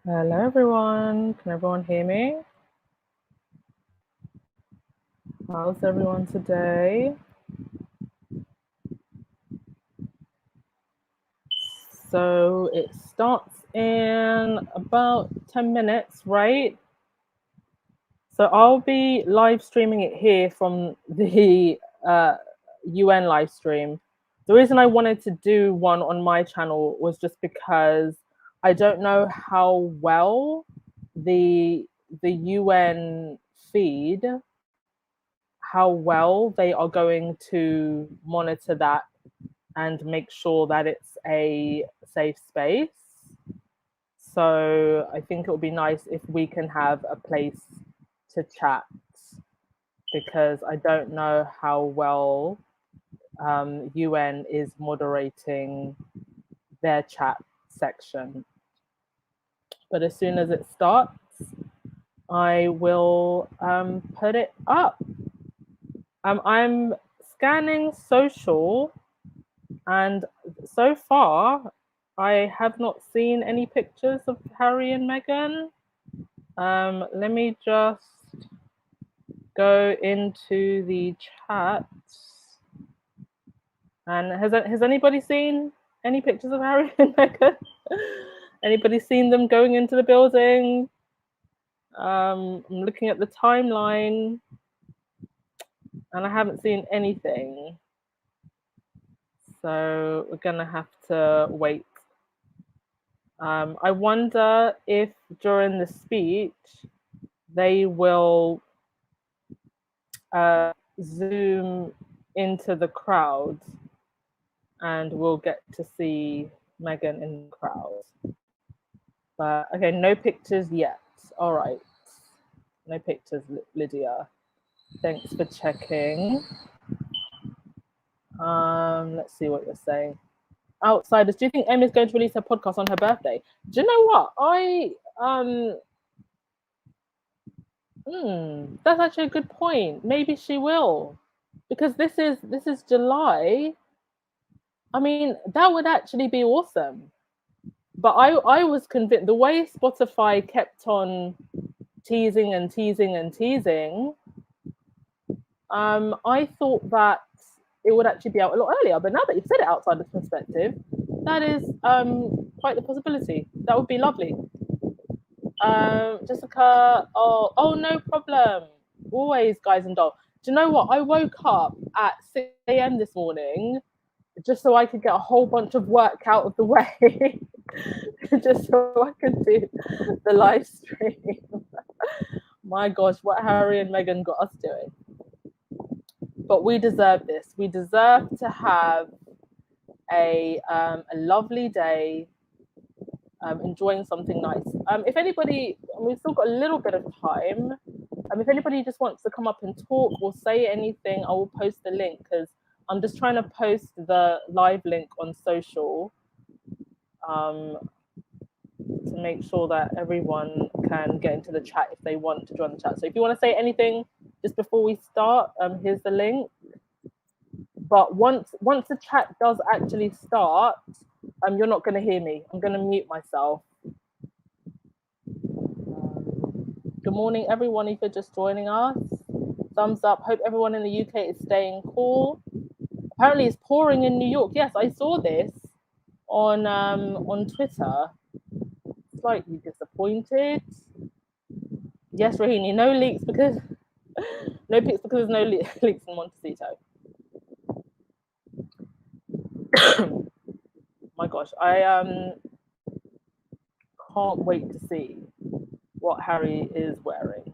Hello everyone, can everyone hear me? How's everyone today? So it starts in about 10 minutes, right? So I'll be live streaming it here from the UN live stream. The reason I wanted to do one on my channel was just because I don't know how well the UN feed, how well they are going to monitor that and make sure that it's a safe space. So I think it would be nice if we can have a place to chat, because I don't know how well UN is moderating their chat section. But as soon as it starts, I will put it up. I'm scanning social, and so far I have not seen any pictures of Harry and Meghan. Let me just go into the chat. And has anybody seen any pictures of Harry and Meghan? Anybody seen them going into the building? I'm looking at the timeline, and I haven't seen anything. So we're gonna have to wait. I wonder if during the speech they will zoom into the crowd and we'll get to see Meghan in the crowd. But okay, no pictures yet. All right. No pictures, Lydia. Thanks for checking. Let's see what you're saying. Outsiders, do you think Emmy's going to release her podcast on her birthday? Do you know what? That's actually a good point. Maybe she will, because this is July. I mean, that would actually be awesome. But I was convinced, the way Spotify kept on teasing and teasing and teasing, I thought that it would actually be out a lot earlier. But now that you've said it outside this perspective, that is quite the possibility. That would be lovely. Jessica, oh, no problem. Always, guys and dolls. Do you know what? I woke up at 6 a.m. this morning just so I could get a whole bunch of work out of the way, just so I could do the live stream. My gosh, what Harry and Meghan got us doing. But we deserve this. We deserve to have a lovely day, enjoying something nice. If anybody, we've still got a little bit of time. If anybody just wants to come up and talk or say anything, I will post the link, because I'm just trying to post the live link on social to make sure that everyone can get into the chat if they want to join the chat. So if you want to say anything just before we start, here's the link. But once the chat does actually start, you're not going to hear me. I'm going to mute myself. Good morning, everyone, if you're just joining us. Thumbs up. Hope everyone in the UK is staying cool. Apparently it's pouring in New York. Yes, I saw this on Twitter. Slightly disappointed. Yes, Rahini, no leaks because no pics because there's no leaks in Montecito. My gosh, I can't wait to see what Harry is wearing.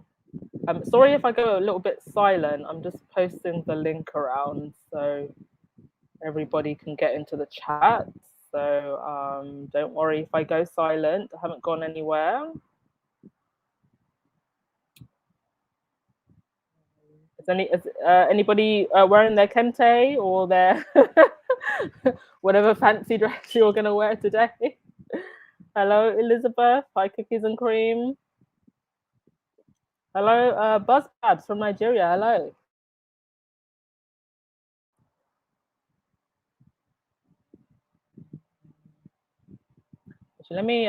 Sorry if I go a little bit silent. I'm just posting the link around so everybody can get into the chat. So don't worry if I go silent. I haven't gone anywhere. Is anybody wearing their kente or their whatever fancy dress you're going to wear today? Hello, Elizabeth. Hi, Cookies and Cream. Hello, Buzz Babs from Nigeria. Hello. Let me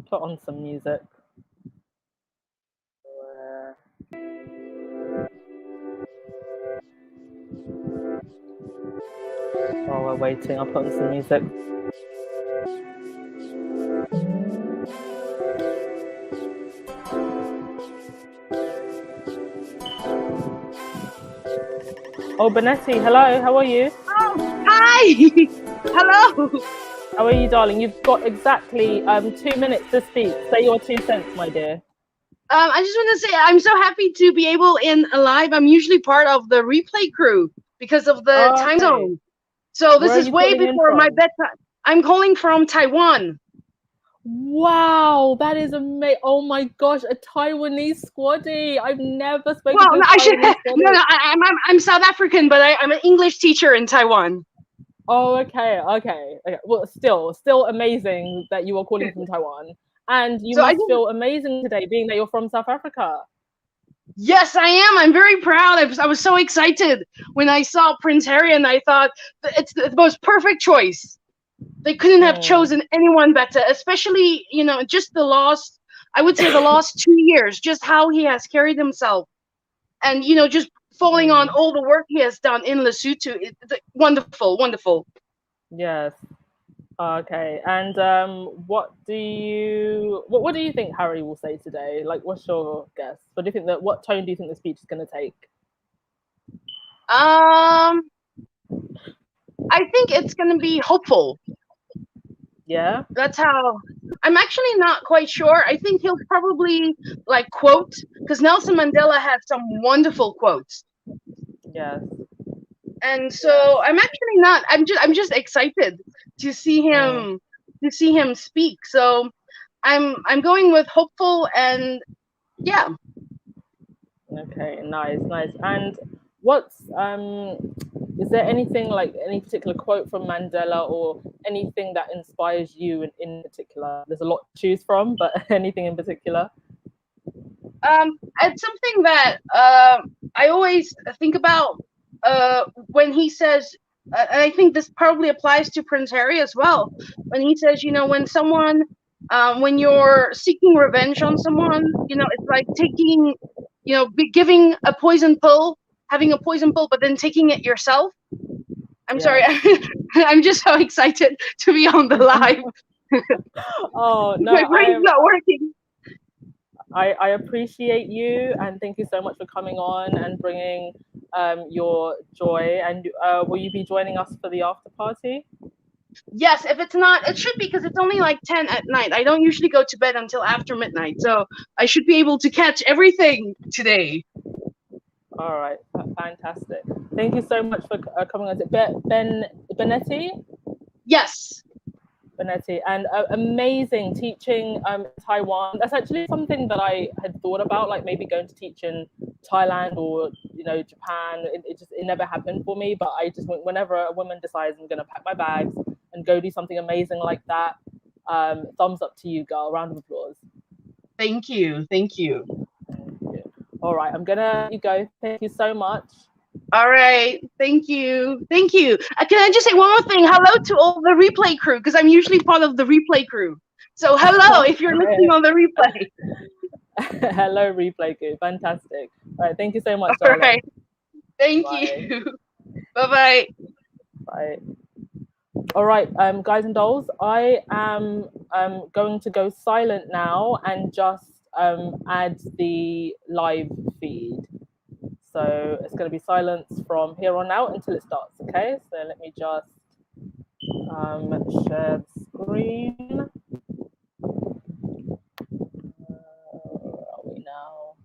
put on some music. While we're waiting, I'll put on some music. Oh, Benetti, hello, how are you? Oh, hi! Hello! How are you, darling? You've got exactly 2 minutes to speak. Say your 2 cents, my dear. I just want to say I'm so happy to be able in live. I'm usually part of the replay crew because of the time zone. So this Where are is you way calling in before my from? bedtime. I'm calling from Taiwan. Wow, that is amazing. Oh my gosh, a Taiwanese squaddy. I've never spoken Well, to a no, I should. Taiwanese No, squaddy. no, I'm South African, but I'm an English teacher in Taiwan. Oh, okay. Well, still amazing that you are calling from Taiwan. And you So I must just, feel amazing today, being that you're from South Africa. yes, I am. I'm very proud. I was so excited when I saw Prince Harry, and I thought it's the most perfect choice. They couldn't have chosen anyone better, especially, just I would say the last 2 years, just how he has carried himself. And, just falling on all the work he has done in Lesotho. It's wonderful, wonderful. Yes. Okay. And what do you think Harry will say today? Like, what's your guess? What tone do you think the speech is going to take? Um, I think it's going to be hopeful. Yeah. That's how. I'm actually not quite sure. I think he'll probably quote, because Nelson Mandela had some wonderful quotes. Yes. And so I'm actually not. I'm just excited to see him speak. So I'm going with hopeful, and yeah. Okay. Nice. And what's is there anything, like any particular quote from Mandela or anything that inspires you in particular? There's a lot to choose from, but anything in particular? It's something that I always think about when he says, and I think this probably applies to Prince Harry as well, when he says, when you're seeking revenge on someone, it's like taking, giving a poison pill, having a poison pill, but then taking it yourself. I'm sorry, Yes. I'm just so excited to be on the live. Oh no, My brain's not working. I appreciate you, and thank you so much for coming on and bringing your joy. And will you be joining us for the after party? Yes, if it's not, it should be, because it's only like 10 at night. I don't usually go to bed until after midnight, so I should be able to catch everything today. All right, fantastic. Thank you so much for coming on. Benetti? Yes. Benetti, and amazing teaching Taiwan. That's actually something that I had thought about, like maybe going to teach in Thailand or Japan. It never happened for me, but I just whenever a woman decides I'm going to pack my bags and go do something amazing like that, thumbs up to you, girl. Round of applause. Thank you. Thank you. All right, I'm gonna let you go. Thank you so much. All right. Thank you. Thank you. Can I just say one more thing? Hello to all the replay crew, because I'm usually part of the replay crew. So hello if you're listening on the replay. Hello, replay crew. Fantastic. All right, thank you so much, All darling. right. Thank Bye. you. Bye-bye. Bye. All right, guys and dolls, I am going to go silent now and just add the live feed. So it's going to be silence from here on out until it starts, okay? So let me just share the screen. Where are we now?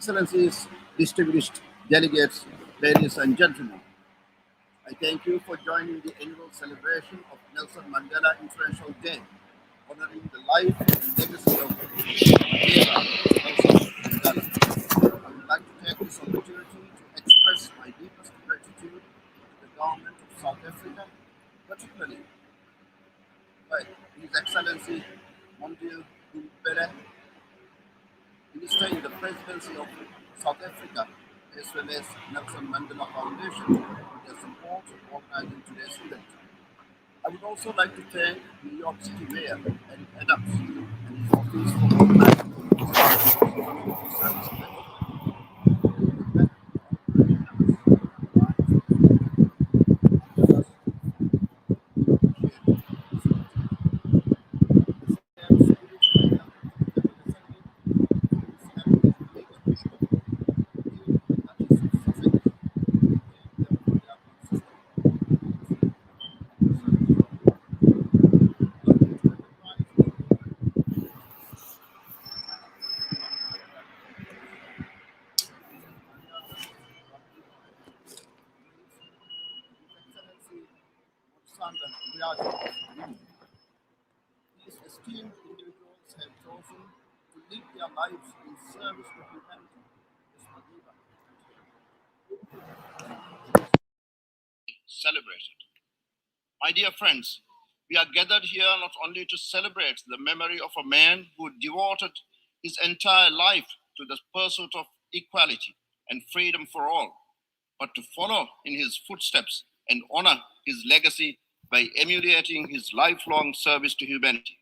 Excellencies, distinguished delegates, ladies and gentlemen, I thank you for joining the annual celebration of Nelson Mandela International Day, honoring the life and legacy of Mandela Nelson Mandela. I would like to take this opportunity to express my deepest gratitude to the government of South Africa, particularly by His Excellency Mondil Gumede, Minister in the Presidency of South Africa, as well as Nelson Mandela Foundation for their support in organizing today's event. I would also like to thank New York City Mayor Eric Adams and his office for organizing this community service event. Morissanda Kouyaté of Guinea. These esteemed individuals have chosen to live their lives in service to humanity. As Madiba celebrated. My dear friends, we are gathered here not only to celebrate the memory of a man who devoted his entire life to the pursuit of equality and freedom for all, but to follow in his footsteps and honor his legacy by emulating his lifelong service to humanity.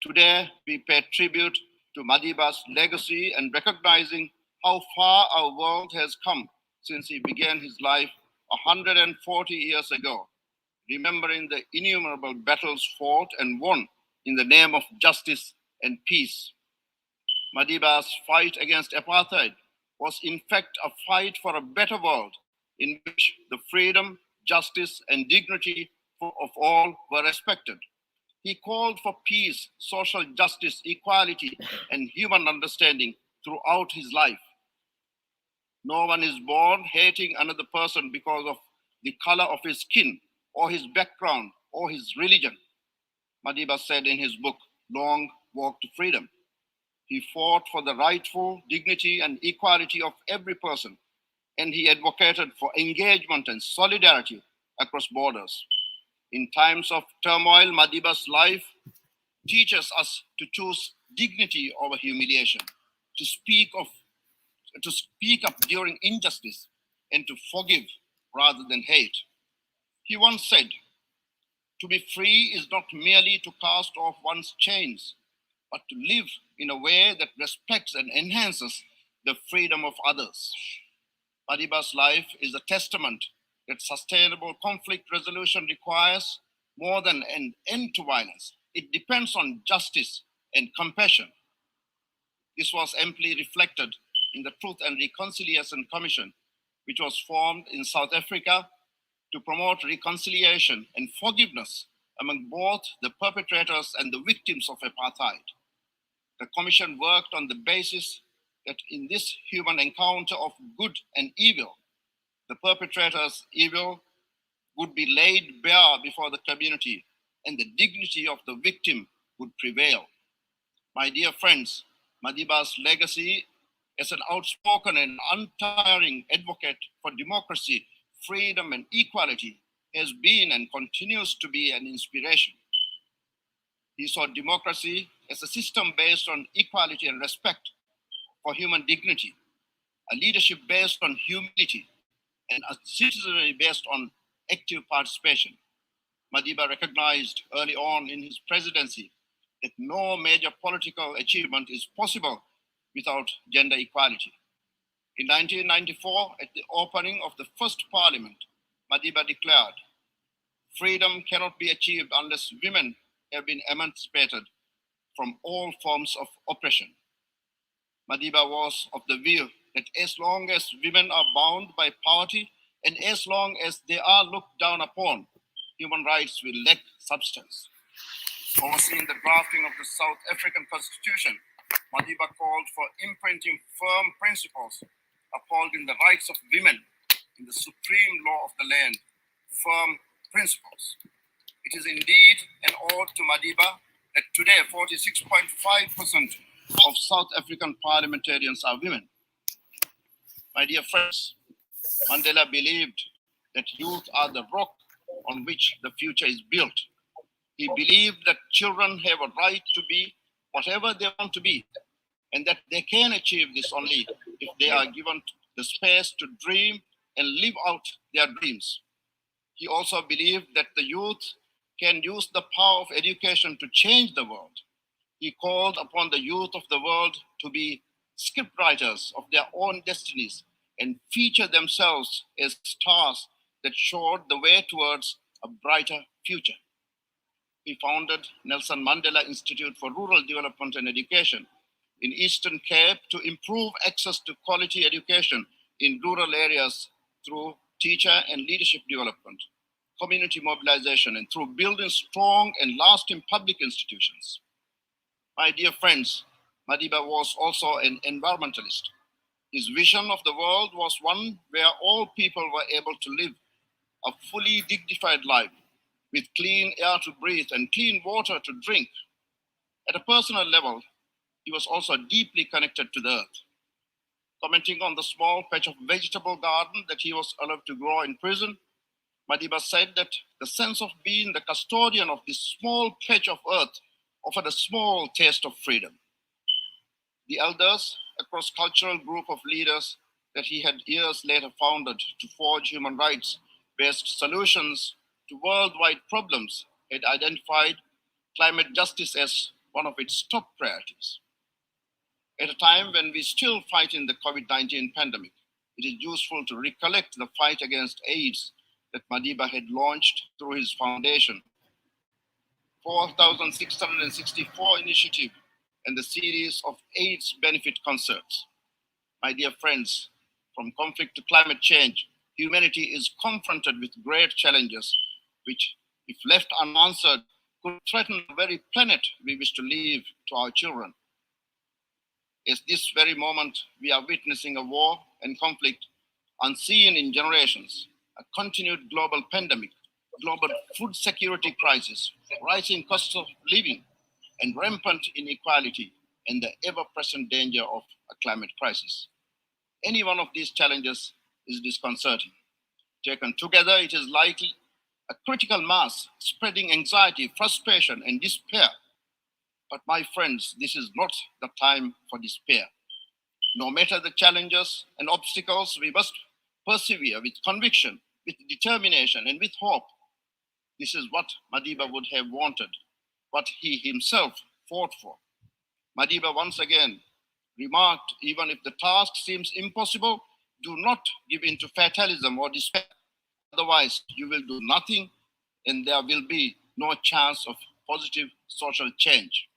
Today, we pay tribute to Madiba's legacy and recognizing how far our world has come since he began his life 140 years ago, remembering the innumerable battles fought and won in the name of justice and peace. Madiba's fight against apartheid was in fact a fight for a better world in which the freedom, justice, and dignity of all were respected. He called for peace, social justice, equality, and human understanding throughout his life. No one is born hating another person because of the color of his skin, or his background, or his religion. Madiba said in his book, Long Walk to Freedom. He fought for the rightful dignity and equality of every person, and he advocated for engagement and solidarity across borders. In times of turmoil, Madiba's life teaches us to choose dignity over humiliation, to speak up during injustice, and to forgive rather than hate. He once said, "To be free is not merely to cast off one's chains, but to live in a way that respects and enhances the freedom of others." Madiba's life is a testament that sustainable conflict resolution requires more than an end to violence. It depends on justice and compassion. This was amply reflected in the Truth and Reconciliation Commission, which was formed in South Africa to promote reconciliation and forgiveness among both the perpetrators and the victims of apartheid. The Commission worked on the basis that in this human encounter of good and evil, the perpetrator's evil would be laid bare before the community and the dignity of the victim would prevail. My dear friends, Madiba's legacy as an outspoken and untiring advocate for democracy, freedom, and equality has been and continues to be an inspiration. He saw democracy as a system based on equality and respect for human dignity, a leadership based on humility, and a citizenry based on active participation. Madiba recognized early on in his presidency that no major political achievement is possible without gender equality. In 1994, at the opening of the first parliament, Madiba declared, "Freedom cannot be achieved unless women have been emancipated from all forms of oppression." Madiba was of the view that as long as women are bound by poverty and as long as they are looked down upon, human rights will lack substance. Overseeing the drafting of the South African Constitution, Madiba called for imprinting firm principles upholding the rights of women in the supreme law of the land, firm principles. It is indeed an ode to Madiba that today 46.5% of South African parliamentarians are women. My dear friends, Mandela believed that youth are the rock on which the future is built. He believed that children have a right to be whatever they want to be, and that they can achieve this only if they are given the space to dream and live out their dreams. He also believed that the youth can use the power of education to change the world. He called upon the youth of the world to be scriptwriters of their own destinies and feature themselves as stars that showed the way towards a brighter future. He founded Nelson Mandela Institute for Rural Development and Education in Eastern Cape to improve access to quality education in rural areas through teacher and leadership development, community mobilization, and through building strong and lasting public institutions. My dear friends, Madiba was also an environmentalist. His vision of the world was one where all people were able to live a fully dignified life with clean air to breathe and clean water to drink. At a personal level, he was also deeply connected to the earth. Commenting on the small patch of vegetable garden that he was allowed to grow in prison, Madiba said that the sense of being the custodian of this small patch of earth offered a small taste of freedom. The elders, a cross-cultural group of leaders that he had years later founded to forge human rights-based solutions to worldwide problems, had identified climate justice as one of its top priorities. At a time when we still fighting the COVID-19 pandemic, it is useful to recollect the fight against AIDS that Madiba had launched through his foundation, 4,664 initiative, and the series of AIDS benefit concerts. My dear friends, from conflict to climate change, humanity is confronted with great challenges, which, if left unanswered, could threaten the very planet we wish to leave to our children. At this very moment, we are witnessing a war and conflict unseen in generations, a continued global pandemic, global food security crisis, rising costs of living, and rampant inequality, and the ever-present danger of a climate crisis. Any one of these challenges is disconcerting. Taken together, it is likely a critical mass, spreading anxiety, frustration, and despair. But my friends, this is not the time for despair. No matter the challenges and obstacles, we must persevere with conviction, with determination, and with hope. This is what Madiba would have wanted, what he himself fought for. Madiba once again remarked, even if the task seems impossible, do not give in to fatalism or despair. Otherwise, you will do nothing and there will be no chance of positive social change.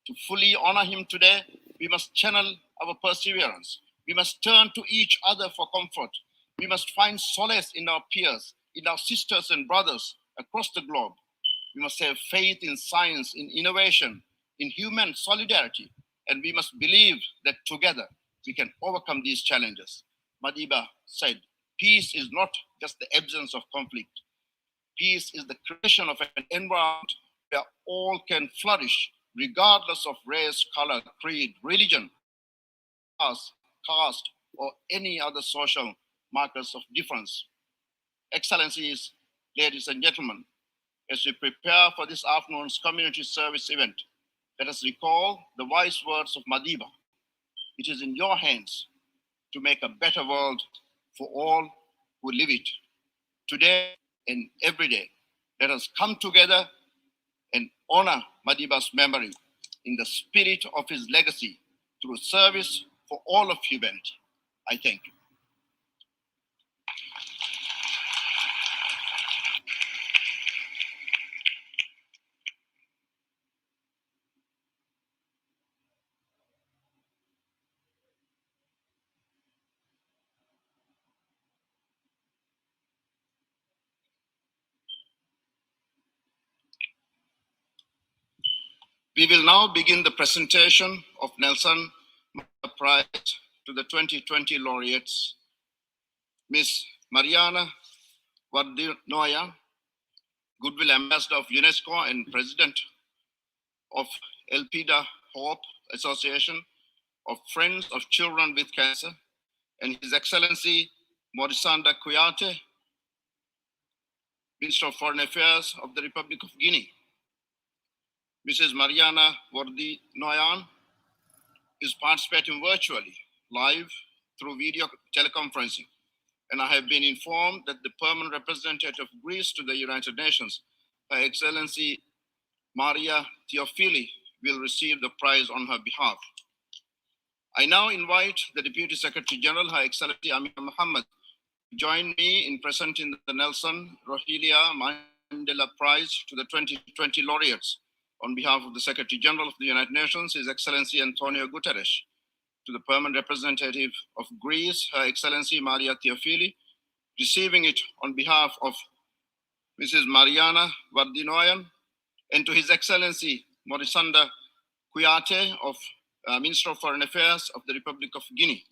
To fully honor him today, we must channel our perseverance. We must turn to each other for comfort. We must find solace in our peers, in our sisters and brothers across the globe. We must have faith in science, in innovation, in human solidarity, and we must believe that together we can overcome these challenges. Madiba said, peace is not just the absence of conflict. Peace is the creation of an environment where all can flourish, regardless of race, color, creed, religion, class, caste, or any other social markers of difference. Excellencies, ladies and gentlemen, as we prepare for this afternoon's community service event, let us recall the wise words of Madiba. It is in your hands to make a better world for all who live it. Today and every day, let us come together and honor Madiba's memory in the spirit of his legacy through service for all of humanity. I thank you. We will now begin the presentation of Nelson Mandela Prize to the 2020 laureates, Ms. Marianna Vardinoyannis, Goodwill Ambassador of UNESCO and President of Elpida Hope Association of Friends of Children with Cancer, and His Excellency Morissanda Kouyaté, Minister of Foreign Affairs of the Republic of Guinea. Mrs. Marianna Vardinoyannis is participating virtually, live through video teleconferencing, and I have been informed that the permanent representative of Greece to the United Nations, Her Excellency Maria Theophili, will receive the prize on her behalf. I now invite the Deputy Secretary General, Her Excellency Amir Mohammed, to join me in presenting the Nelson Mandela Prize to the 2020 laureates on behalf of the Secretary General of the United Nations, His Excellency Antonio Guterres, to the permanent representative of Greece, Her Excellency Maria Theophili, receiving it on behalf of Mrs. Marianna Vardinoyannis, and to His Excellency Morissanda Kouyaté of Minister of Foreign Affairs of the Republic of Guinea.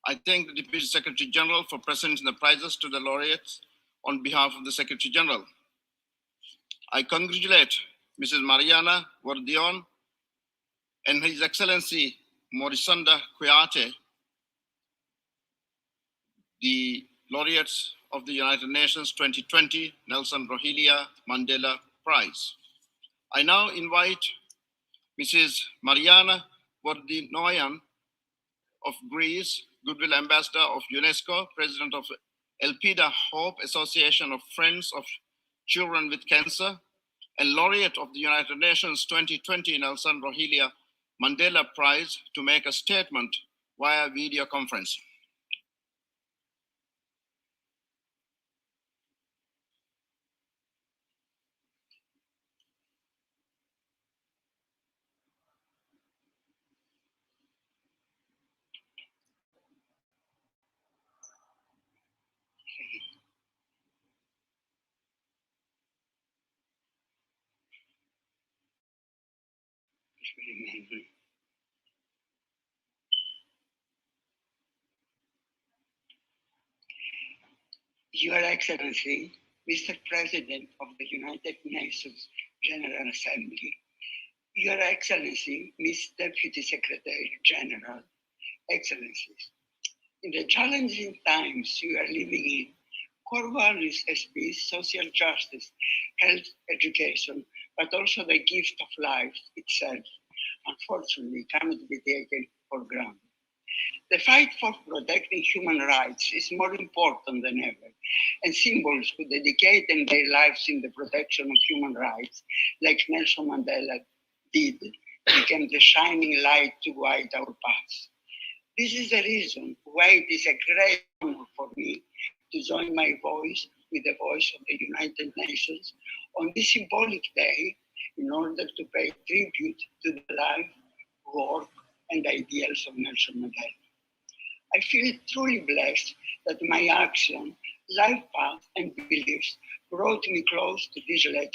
I thank the Deputy Secretary General for presenting the prizes to the laureates on behalf of the Secretary General. I congratulate Mrs. Marianna Vardinoyannis and His Excellency Morissanda Kouyaté, the laureates of the United Nations 2020 Nelson Mandela Prize. I now invite Mrs. Marianna Vardinoyannis of Greece, Goodwill Ambassador of UNESCO, President of Elpida Hope Association of Friends of Children with Cancer, and laureate of the United Nations 2020 Nelson Mandela Prize, to make a statement via video conference. Your Excellency, Mr. President of the United Nations General Assembly, Your Excellency, Ms. Deputy Secretary General, Excellencies, in the challenging times we are living in, core values as peace, social justice, health, education, but also the gift of life itself, unfortunately, cannot be taken for granted. The fight for protecting human rights is more important than ever, and symbols who dedicated their lives in the protection of human rights, like Nelson Mandela did, became the shining light to guide our paths. This is the reason why it is a great honor for me to join my voice with the voice of the United Nations on this symbolic day in order to pay tribute to the life, work, and ideals of Nelson Mandela. I feel truly blessed that my action, life path, and beliefs brought me close to this legend.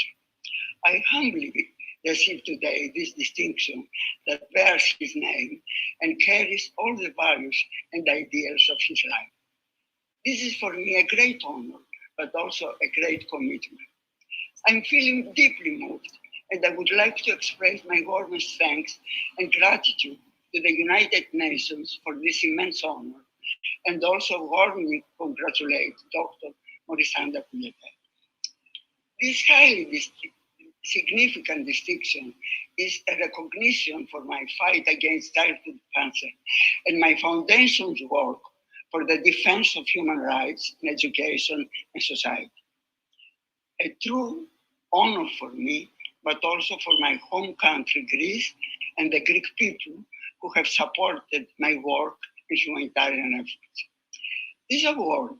I humbly receive today this distinction that bears his name and carries all the values and ideals of his life. This is for me a great honor, but also a great commitment. I'm feeling deeply moved, and I would like to express my warmest thanks and gratitude to the United Nations for this immense honor, and also warmly congratulate Dr. Morissanda Kouyaté. This highly significant distinction is a recognition for my fight against childhood cancer and my foundation's work for the defense of human rights in education and society. A true honor for me, but also for my home country, Greece, and the Greek people who have supported my work and humanitarian efforts. This award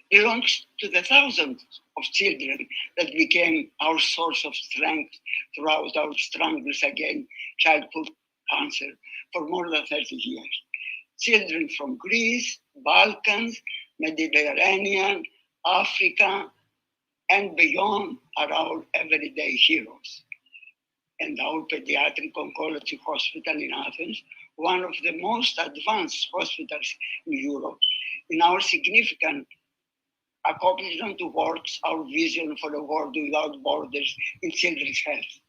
belongs to the thousands of children that became our source of strength throughout our struggles against childhood cancer for more than 30 years. Children from Greece, Balkans, Mediterranean, Africa, and beyond are our everyday heroes. And our pediatric oncology hospital in Athens, one of the most advanced hospitals in Europe, in our significant accomplishment towards our vision for a world without borders in children's health.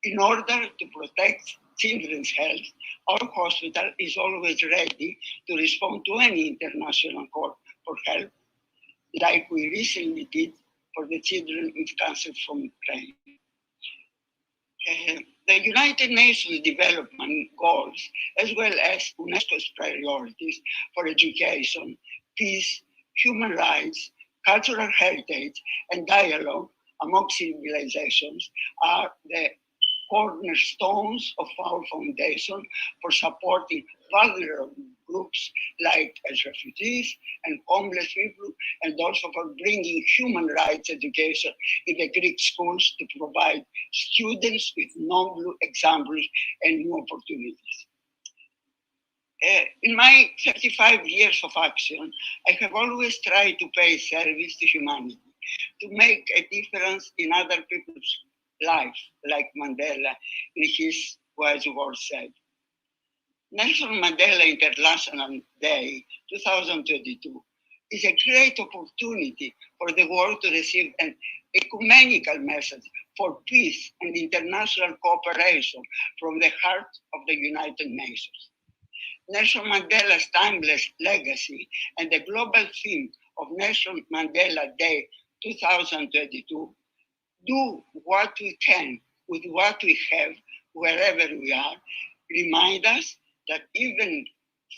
In order to protect children's health, our hospital is always ready to respond to any international call for help, like we recently did for the children with cancer from Ukraine. The United Nations Development Goals, as well as UNESCO's priorities for education, peace, human rights, cultural heritage, and dialogue among civilizations, are the cornerstones of our foundation for supporting vulnerable groups like as refugees and homeless people, and also for bringing human rights education in the Greek schools to provide students with noble examples and new opportunities. In my 35 years of action, I have always tried to pay service to humanity, to make a difference in other people's life, like Mandela in his wise words said. Nelson Mandela International Day 2022 is a great opportunity for the world to receive an ecumenical message for peace and international cooperation from the heart of the United Nations. Nelson Mandela's timeless legacy and the global theme of Nelson Mandela Day 2022, do what we can with what we have, wherever we are, remind us that even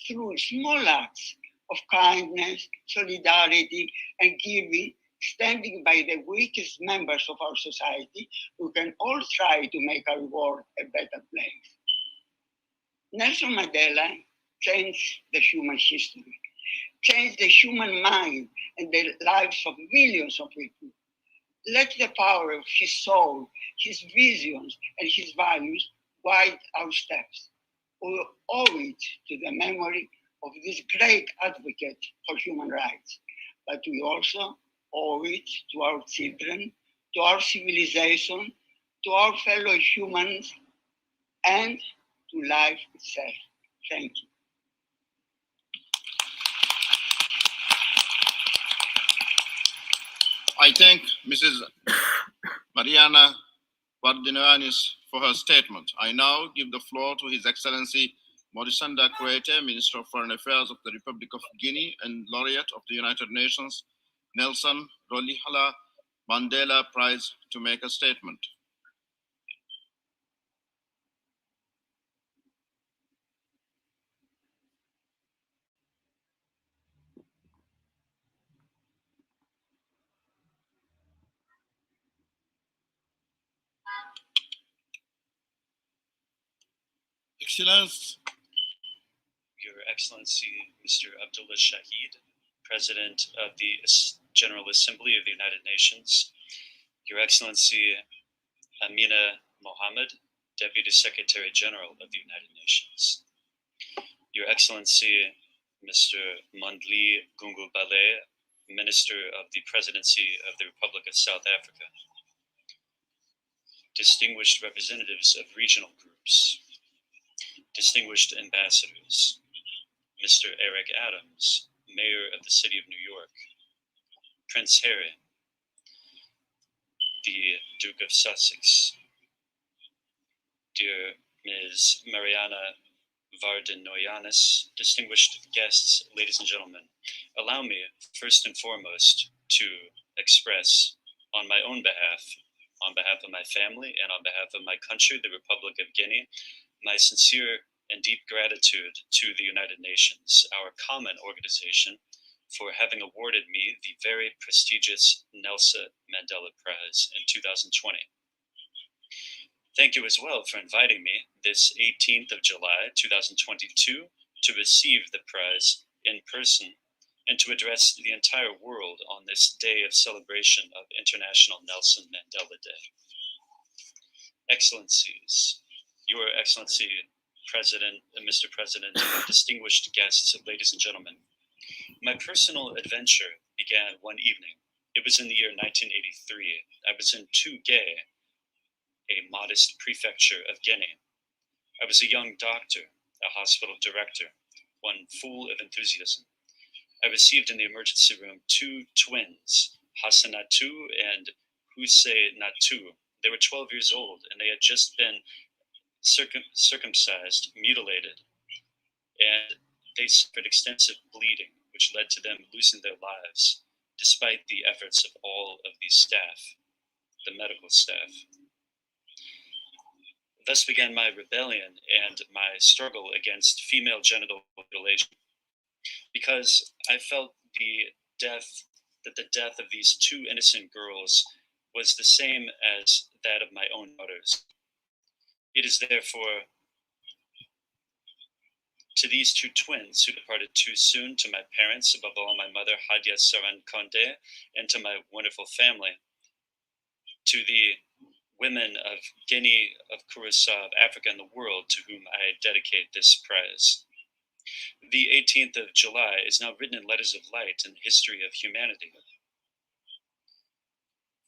through small acts of kindness, solidarity, and giving, standing by the weakest members of our society, we can all try to make our world a better place. Nelson Mandela changed the human history, changed the human mind and the lives of millions of people. Let the power of his soul, his visions, and his values guide our steps. We owe it to the memory of this great advocate for human rights, but we also owe it to our children, to our civilization, to our fellow humans, and to life itself. Thank you. I thank Mrs. Marianna Vardinoyannis for her statement. I now give the floor to His Excellency Morissanda Kouyaté, Minister of Foreign Affairs of the Republic of Guinea and laureate of the United Nations Nelson Mandela Prize, to make a statement. Excellence, Your Excellency, Mr. Abdullah Shahid, President of the General Assembly of the United Nations, Your Excellency Amina Mohammed, Deputy Secretary General of the United Nations, Your Excellency Mr. Mandli Gungu Bale, Minister of the Presidency of the Republic of South Africa, distinguished representatives of regional groups, distinguished ambassadors, Mr. Eric Adams, Mayor of the City of New York, Prince Harry, the Duke of Sussex, dear Ms. Marianna Vardinoyannis, distinguished guests, ladies and gentlemen, allow me first and foremost to express on my own behalf, on behalf of my family and on behalf of my country, the Republic of Guinea, my sincere and deep gratitude to the United Nations, our common organization, for having awarded me the very prestigious Nelson Mandela Prize in 2020. Thank you as well for inviting me this 18th of July, 2022, to receive the prize in person and to address the entire world on this day of celebration of International Nelson Mandela Day. Excellencies, Your Excellency, President, Mr. President, distinguished guests, ladies and gentlemen, my personal adventure began one evening. It was in the year 1983. I was in Touguet, a modest prefecture of Guinea. I was a young doctor, a hospital director, one full of enthusiasm. I received in the emergency room two twins, Hassanatu and Husseinatu. They were 12 years old and they had just been circumcised, mutilated, and they suffered extensive bleeding, which led to them losing their lives, despite the efforts of all of the staff, the medical staff. Thus began my rebellion and my struggle against female genital mutilation, because I felt that the death of these two innocent girls was the same as that of my own daughters. It is therefore to these two twins who departed too soon, to my parents, above all my mother Hadia Saran Konde, and to my wonderful family, to the women of Guinea, of Curacao, of Africa, and the world, to whom I dedicate this prize. The 18th of July is now written in letters of light in the history of humanity.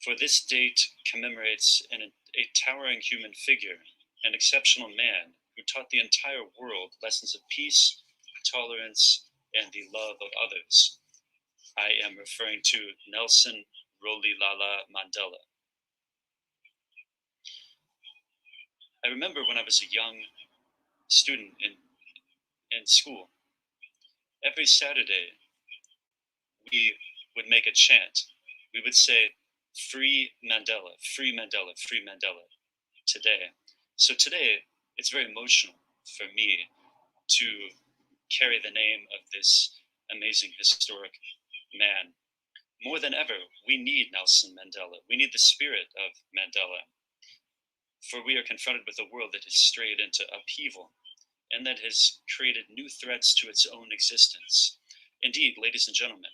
For this date commemorates a towering human figure, an exceptional man who taught the entire world lessons of peace, tolerance, and the love of others. I am referring to Nelson Rolihlahla Mandela. I remember when I was a young student in school, every Saturday we would make a chant. We would say, "Free Mandela, free Mandela, free Mandela," today. So today, it's very emotional for me to carry the name of this amazing historic man. More than ever, we need Nelson Mandela. We need the spirit of Mandela. For we are confronted with a world that has strayed into upheaval and that has created new threats to its own existence. Indeed, ladies and gentlemen,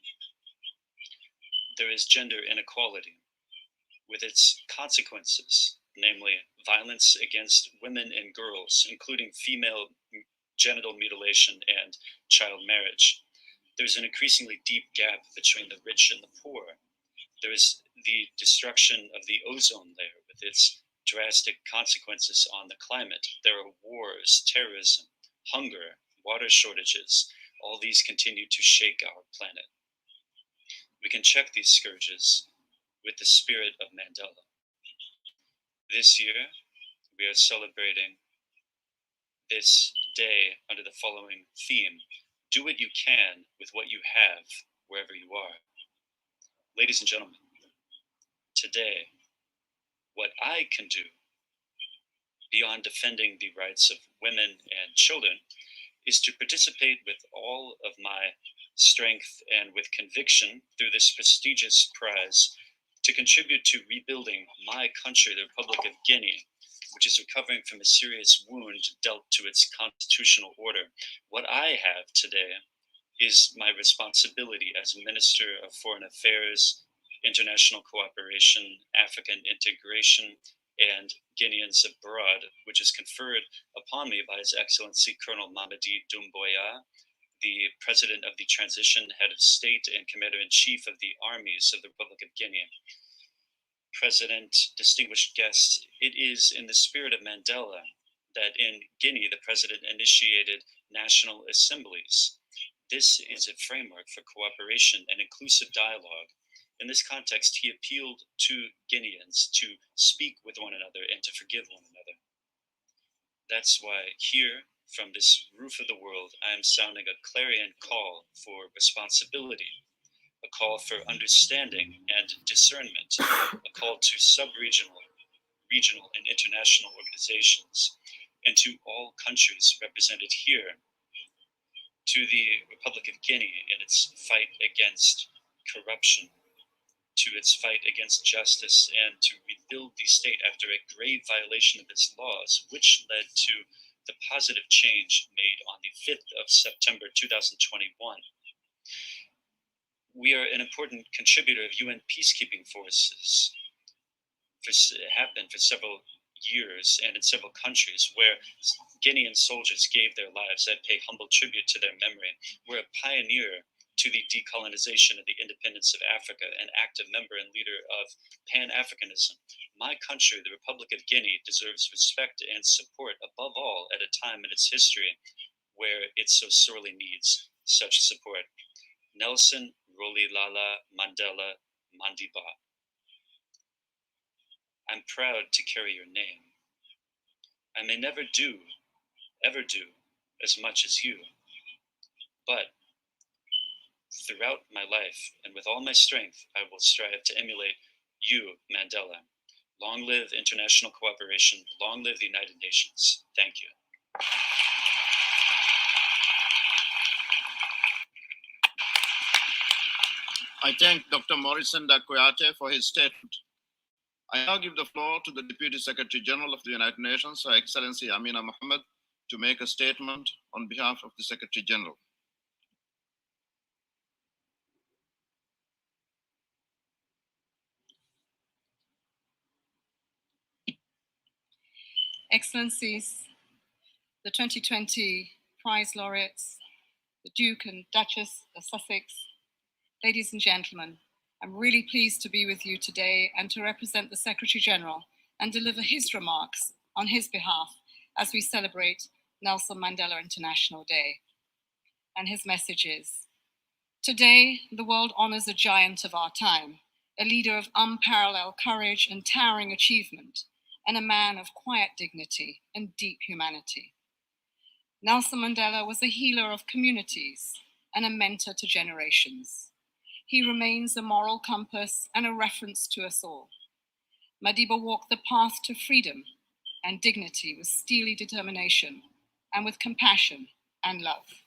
there is gender inequality with its consequences, namely violence against women and girls, including female genital mutilation and child marriage. There's an increasingly deep gap between the rich and the poor. There is the destruction of the ozone layer with its drastic consequences on the climate. There are wars, terrorism, hunger, water shortages. All these continue to shake our planet. We can check these scourges with the spirit of Mandela. This year, we are celebrating this day under the following theme: do what you can with what you have, wherever you are. Ladies and gentlemen, today, what I can do, beyond defending the rights of women and children, is to participate with all of my strength and with conviction through this prestigious prize to contribute to rebuilding my country, the Republic of Guinea, which is recovering from a serious wound dealt to its constitutional order. What I have today is my responsibility as Minister of Foreign Affairs, International Cooperation, African Integration, and Guineans Abroad, which is conferred upon me by His Excellency Colonel Mamadi Doumbouya, the President of the Transition Head of State and Commander-in-Chief of the Armies of the Republic of Guinea. President, distinguished guests, it is in the spirit of Mandela that in Guinea, the President initiated national assemblies. This is a framework for cooperation and inclusive dialogue. In this context, he appealed to Guineans to speak with one another and to forgive one another. That's why here, from this roof of the world, I am sounding a clarion call for responsibility, a call for understanding and discernment, a call to sub-regional, regional, and international organizations, and to all countries represented here, to the Republic of Guinea in its fight against corruption, to its fight against justice, and to rebuild the state after a grave violation of its laws, which led to the positive change made on the 5th of September 2021. We are an important contributor of UN peacekeeping forces, have been for several years and in several countries where Guinean soldiers gave their lives. I pay humble tribute to their memory. We're a pioneer to the decolonization and the independence of Africa, an active member and leader of Pan-Africanism. My country, the Republic of Guinea, deserves respect and support above all at a time in its history where it so sorely needs such support. Nelson Rolihlahla Mandela Mandiba. I'm proud to carry your name. I may never ever do as much as you, but throughout my life and with all my strength, I will strive to emulate you, Mandela. Long live international cooperation. Long live the United Nations. Thank you. I thank Dr. Morissanda Kouyaté for his statement. I now give the floor to the Deputy Secretary General of the United Nations, Her Excellency Amina Mohammed, to make a statement on behalf of the Secretary General. Excellencies, the 2020 prize laureates, the Duke and Duchess of Sussex, ladies and gentlemen, I'm really pleased to be with you today and to represent the Secretary General and deliver his remarks on his behalf as we celebrate Nelson Mandela International Day. And his message is, today, the world honors a giant of our time, a leader of unparalleled courage and towering achievement, and a man of quiet dignity and deep humanity. Nelson Mandela was a healer of communities and a mentor to generations. He remains a moral compass and a reference to us all. Madiba walked the path to freedom and dignity with steely determination and with compassion and love.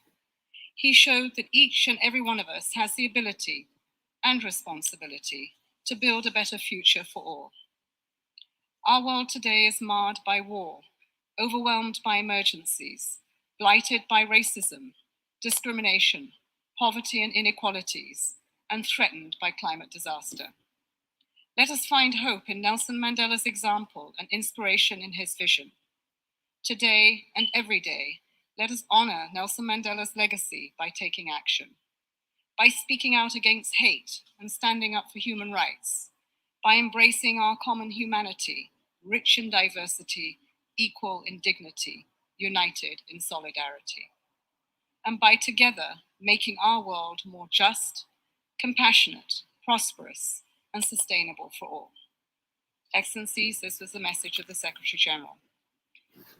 He showed that each and every one of us has the ability and responsibility to build a better future for all. Our world today is marred by war, overwhelmed by emergencies, blighted by racism, discrimination, poverty and inequalities, and threatened by climate disaster. Let us find hope in Nelson Mandela's example and inspiration in his vision. Today and every day, let us honor Nelson Mandela's legacy by taking action, by speaking out against hate and standing up for human rights, by embracing our common humanity, rich in diversity, equal in dignity, united in solidarity, and by together making our world more just, compassionate, prosperous, and sustainable for all. Excellencies, this was the message of the Secretary General.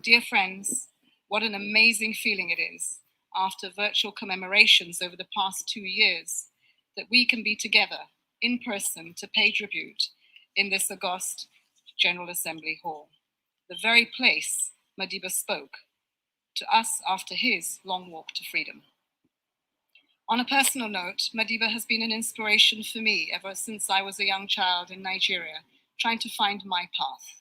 Dear friends, what an amazing feeling it is, after virtual commemorations over the past 2 years, that we can be together in person to pay tribute in this august General Assembly Hall, the very place Madiba spoke to us after his long walk to freedom. On a personal note, Madiba has been an inspiration for me ever since I was a young child in Nigeria, trying to find my path.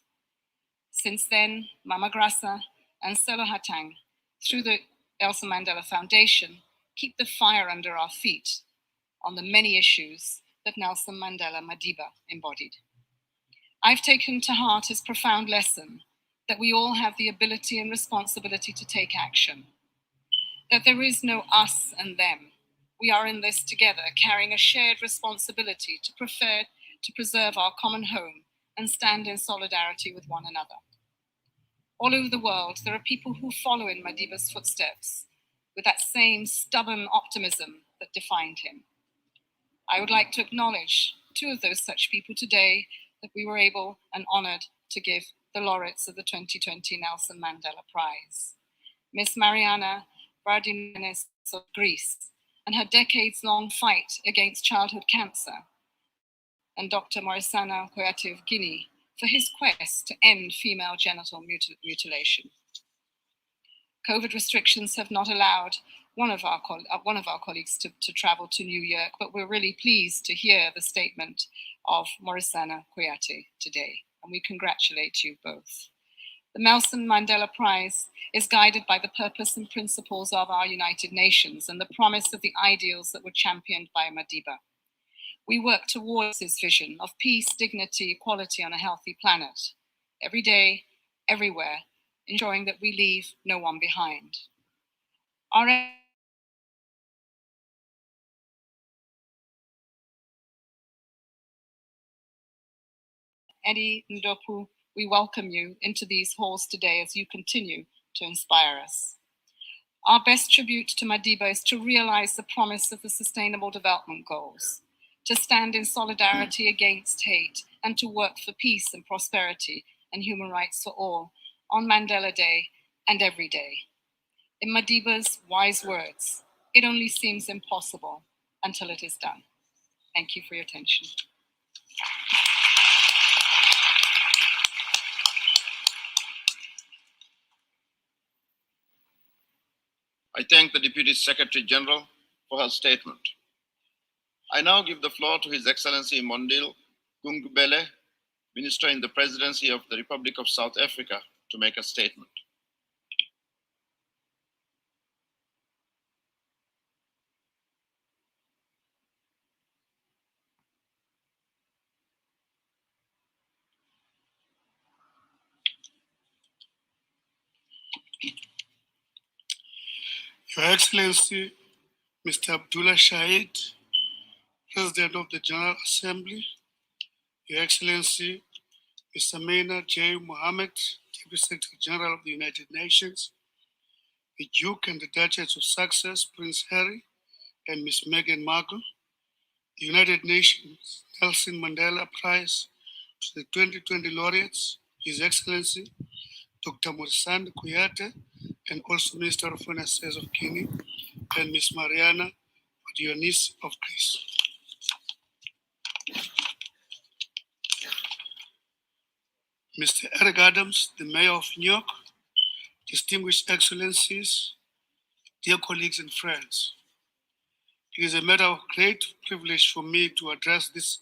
Since then, Mama Grasa and Selo Hatang, through the Nelson Mandela Foundation, keep the fire under our feet on the many issues that Nelson Mandela Madiba embodied. I've taken to heart his profound lesson that we all have the ability and responsibility to take action, that there is no us and them. We are in this together, carrying a shared responsibility to preserve our common home and stand in solidarity with one another. All over the world, there are people who follow in Madiba's footsteps with that same stubborn optimism that defined him. I would like to acknowledge two of those such people today that we were able and honored to give the laureates of the 2020 Nelson Mandela Prize. Miss Marianna Vardinoyannis of Greece and her decades-long fight against childhood cancer, and Dr. Morissanda Kouyaté of Guinea for his quest to end female genital mutilation. COVID restrictions have not allowed one of our colleagues to travel to New York, but we're really pleased to hear the statement of Morissanda Kouyaté today, and we congratulate you both. The Nelson Mandela Prize is guided by the purpose and principles of our United Nations and the promise of the ideals that were championed by Madiba. We work towards this vision of peace, dignity, equality on a healthy planet, every day, everywhere, ensuring that we leave no one behind. Our Eddie Ndopu, we welcome you into these halls today as you continue to inspire us. Our best tribute to Madiba is to realize the promise of the Sustainable Development Goals, to stand in solidarity against hate, and to work for peace and prosperity and human rights for all on Mandela Day and every day. In Madiba's wise words, it only seems impossible until it is done. Thank you for your attention. I thank the Deputy Secretary General for her statement. I now give the floor to His Excellency Mondil Gungubele, Minister in the Presidency of the Republic of South Africa, to make a statement. Your Excellency, Mr. Abdullah Shahid, President of the General Assembly, Your Excellency, Mr. Maynard J. Mohammed, Deputy Secretary General of the United Nations, the Duke and the Duchess of Sussex, Prince Harry, and Ms. Meghan Markle, the United Nations Nelson Mandela Prize to the 2020 laureates, His Excellency, Dr. Morissanda Kouyaté, and also Minister of Foreign Affairs of Guinea, and Ms. Marianna Vardinoyannis of Greece. Mr. Eric Adams, the Mayor of New York, distinguished excellencies, dear colleagues and friends, it is a matter of great privilege for me to address this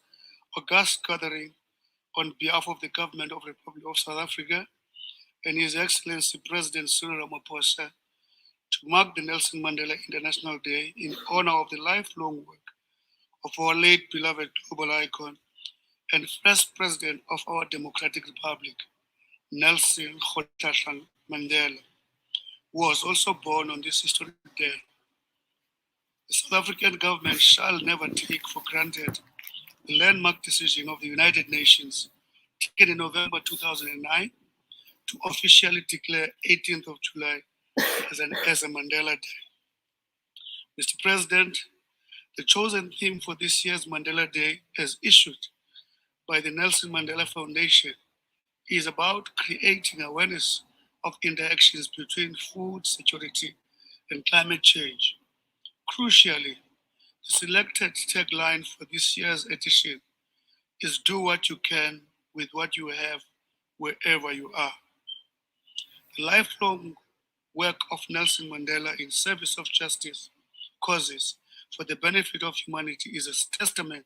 august gathering on behalf of the government of the Republic of South Africa and His Excellency President Cyril Ramaphosa to mark the Nelson Mandela International Day in honor of the lifelong work of our late beloved global icon and first president of our democratic republic, Nelson Mandela, who was also born on this historic day. The South African government shall never take for granted the landmark decision of the United Nations taken in November 2009 to officially declare 18th of July as a Mandela Day. Mr. President, the chosen theme for this year's Mandela Day, as issued by the Nelson Mandela Foundation, is about creating awareness of interactions between food security and climate change. Crucially, the selected tagline for this year's edition is "Do what you can with what you have, wherever you are." The lifelong work of Nelson Mandela in service of justice causes for the benefit of humanity is a testament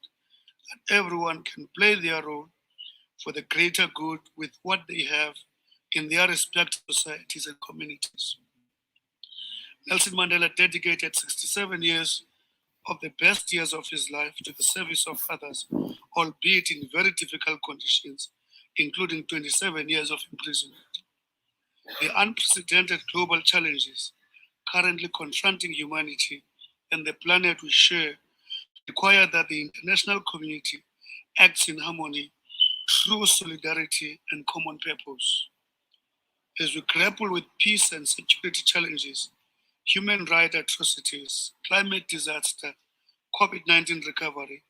that everyone can play their role for the greater good with what they have in their respective societies and communities. Nelson Mandela dedicated 67 years of the best years of his life to the service of others, albeit in very difficult conditions, including 27 years of imprisonment. The unprecedented global challenges currently confronting humanity and the planet we share require that the international community acts in harmony through solidarity and common purpose. As we grapple with peace and security challenges, human rights atrocities, climate disaster, COVID-19 recovery,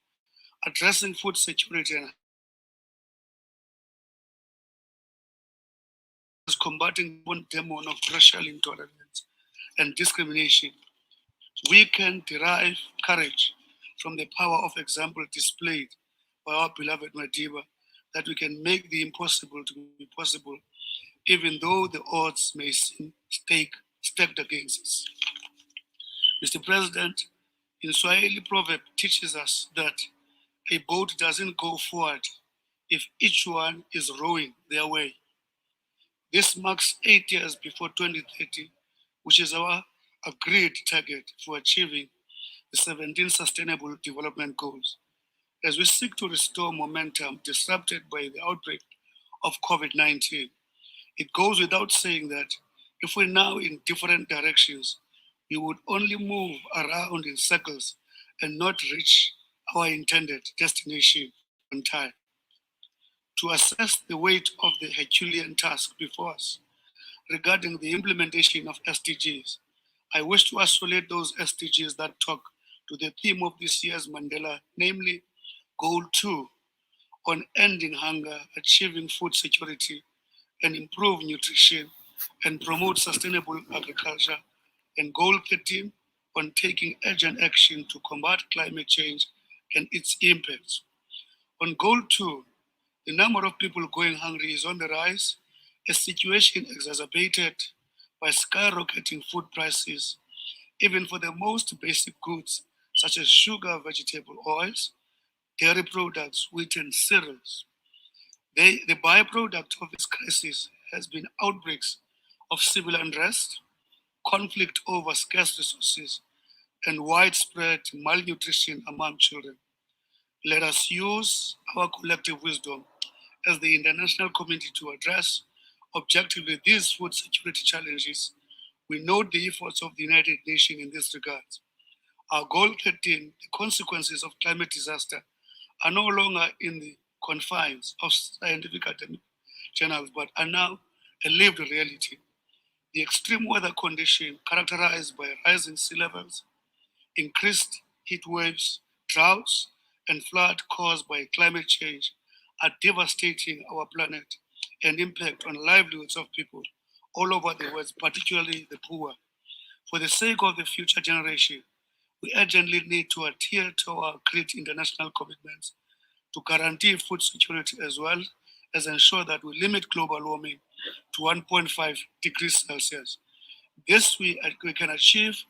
addressing food security and combating one demon of racial intolerance and discrimination, we can derive courage from the power of example displayed by our beloved Madiba that we can make the impossible to be possible, even though the odds may seem stacked against us. Mr. President, in Swahili proverb teaches us that a boat doesn't go forward if each one is rowing their way. This marks 8 years before 2030, which is our agreed target for achieving the 17 Sustainable Development Goals. As we seek to restore momentum disrupted by the outbreak of COVID-19, it goes without saying that if we're now in different directions, we would only move around in circles and not reach our intended destination on time. To assess the weight of the Herculean task before us regarding the implementation of SDGs, I wish to isolate those SDGs that talk to the theme of this year's Mandela, namely Goal 2, on ending hunger, achieving food security, and improve nutrition and promote sustainable agriculture, and Goal 13 on taking urgent action to combat climate change and its impacts. On Goal 2, the number of people going hungry is on the rise, a situation exacerbated by skyrocketing food prices, even for the most basic goods such as sugar, vegetable oils, dairy products, wheat, and cereals. The byproduct of this crisis has been outbreaks of civil unrest, conflict over scarce resources, and widespread malnutrition among children. Let us use our collective wisdom as the international community to address objectively these food security challenges. We note the efforts of the United Nations in this regard. Our Goal 13, the consequences of climate disaster, are no longer in the confines of scientific academic journals, but are now a lived reality. The extreme weather condition characterized by rising sea levels, increased heat waves, droughts, and flood caused by climate change are devastating our planet and impact on livelihoods of people all over the world, particularly the poor. For the sake of the future generation, we urgently need to adhere to our great international commitments to guarantee food security as well as ensure that we limit global warming to 1.5 degrees Celsius. This we can achieve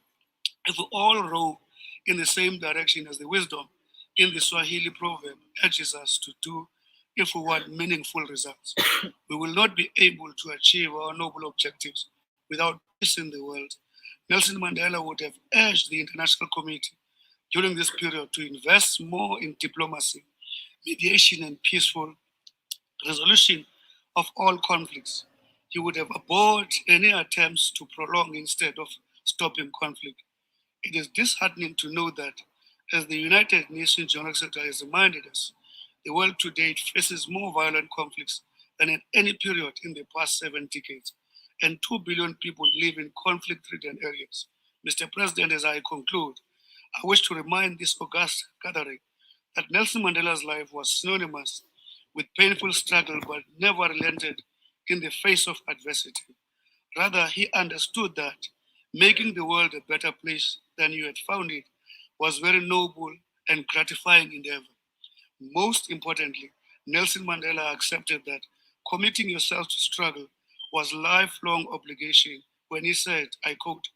if we all row in the same direction as the wisdom in the Swahili proverb urges us to do if we want meaningful results. We will not be able to achieve our noble objectives without peace in the world. Nelson Mandela would have urged the international community during this period to invest more in diplomacy, mediation, and peaceful resolution of all conflicts. He would have abhorred any attempts to prolong instead of stopping conflict. It is disheartening to know that, as the United Nations General Secretary has reminded us, the world today faces more violent conflicts than at any period in the past 7 decades, and 2 billion people live in conflict-ridden areas. Mr. President, as I conclude, I wish to remind this august gathering that Nelson Mandela's life was synonymous with painful struggle but never relented in the face of adversity. Rather, he understood that making the world a better place than you had found it was very noble and gratifying endeavor. Most importantly, Nelson Mandela accepted that committing yourself to struggle was a lifelong obligation when he said, I quote,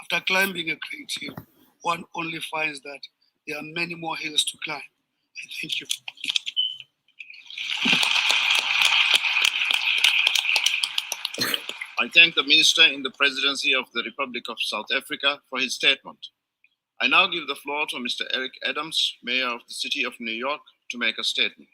after climbing a great hill, one only finds that there are many more hills to climb. I thank you. I thank the Minister in the Presidency of the Republic of South Africa for his statement. I now give the floor to Mr. Eric Adams, Mayor of the City of New York, to make a statement.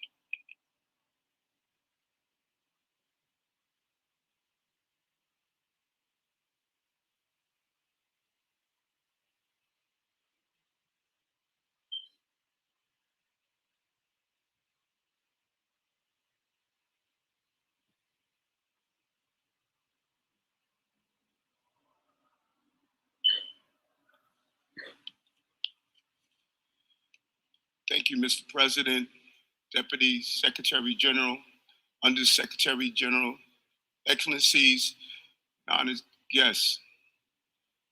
Thank you, Mr. President, Deputy Secretary General, Undersecretary General, Excellencies, honored guests.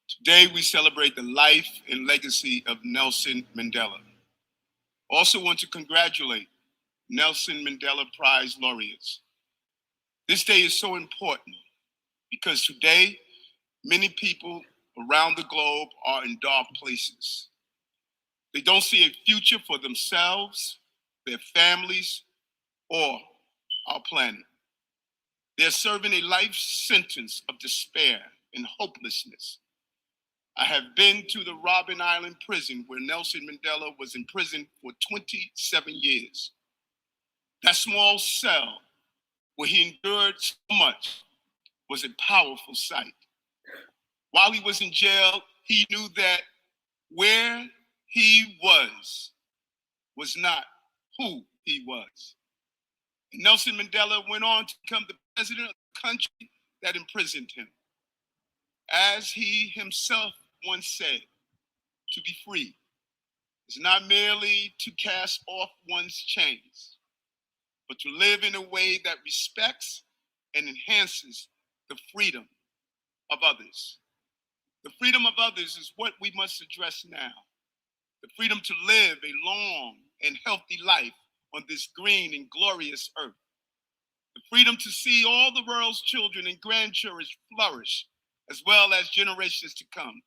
Today we celebrate the life and legacy of Nelson Mandela. Also want to congratulate Nelson Mandela Prize laureates. This day is so important because today many people around the globe are in dark places. They don't see a future for themselves, their families, or our planet. They're serving a life sentence of despair and hopelessness. I have been to the Robben Island prison where Nelson Mandela was imprisoned for 27 years. That small cell where he endured so much was a powerful sight. While he was in jail, he knew that where he was not who he was. And Nelson Mandela went on to become the president of the country that imprisoned him. As he himself once said, to be free is not merely to cast off one's chains, but to live in a way that respects and enhances the freedom of others. The freedom of others is what we must address now. The freedom to live a long and healthy life on this green and glorious earth. The freedom to see all the world's children and grandchildren flourish, as well as generations to come.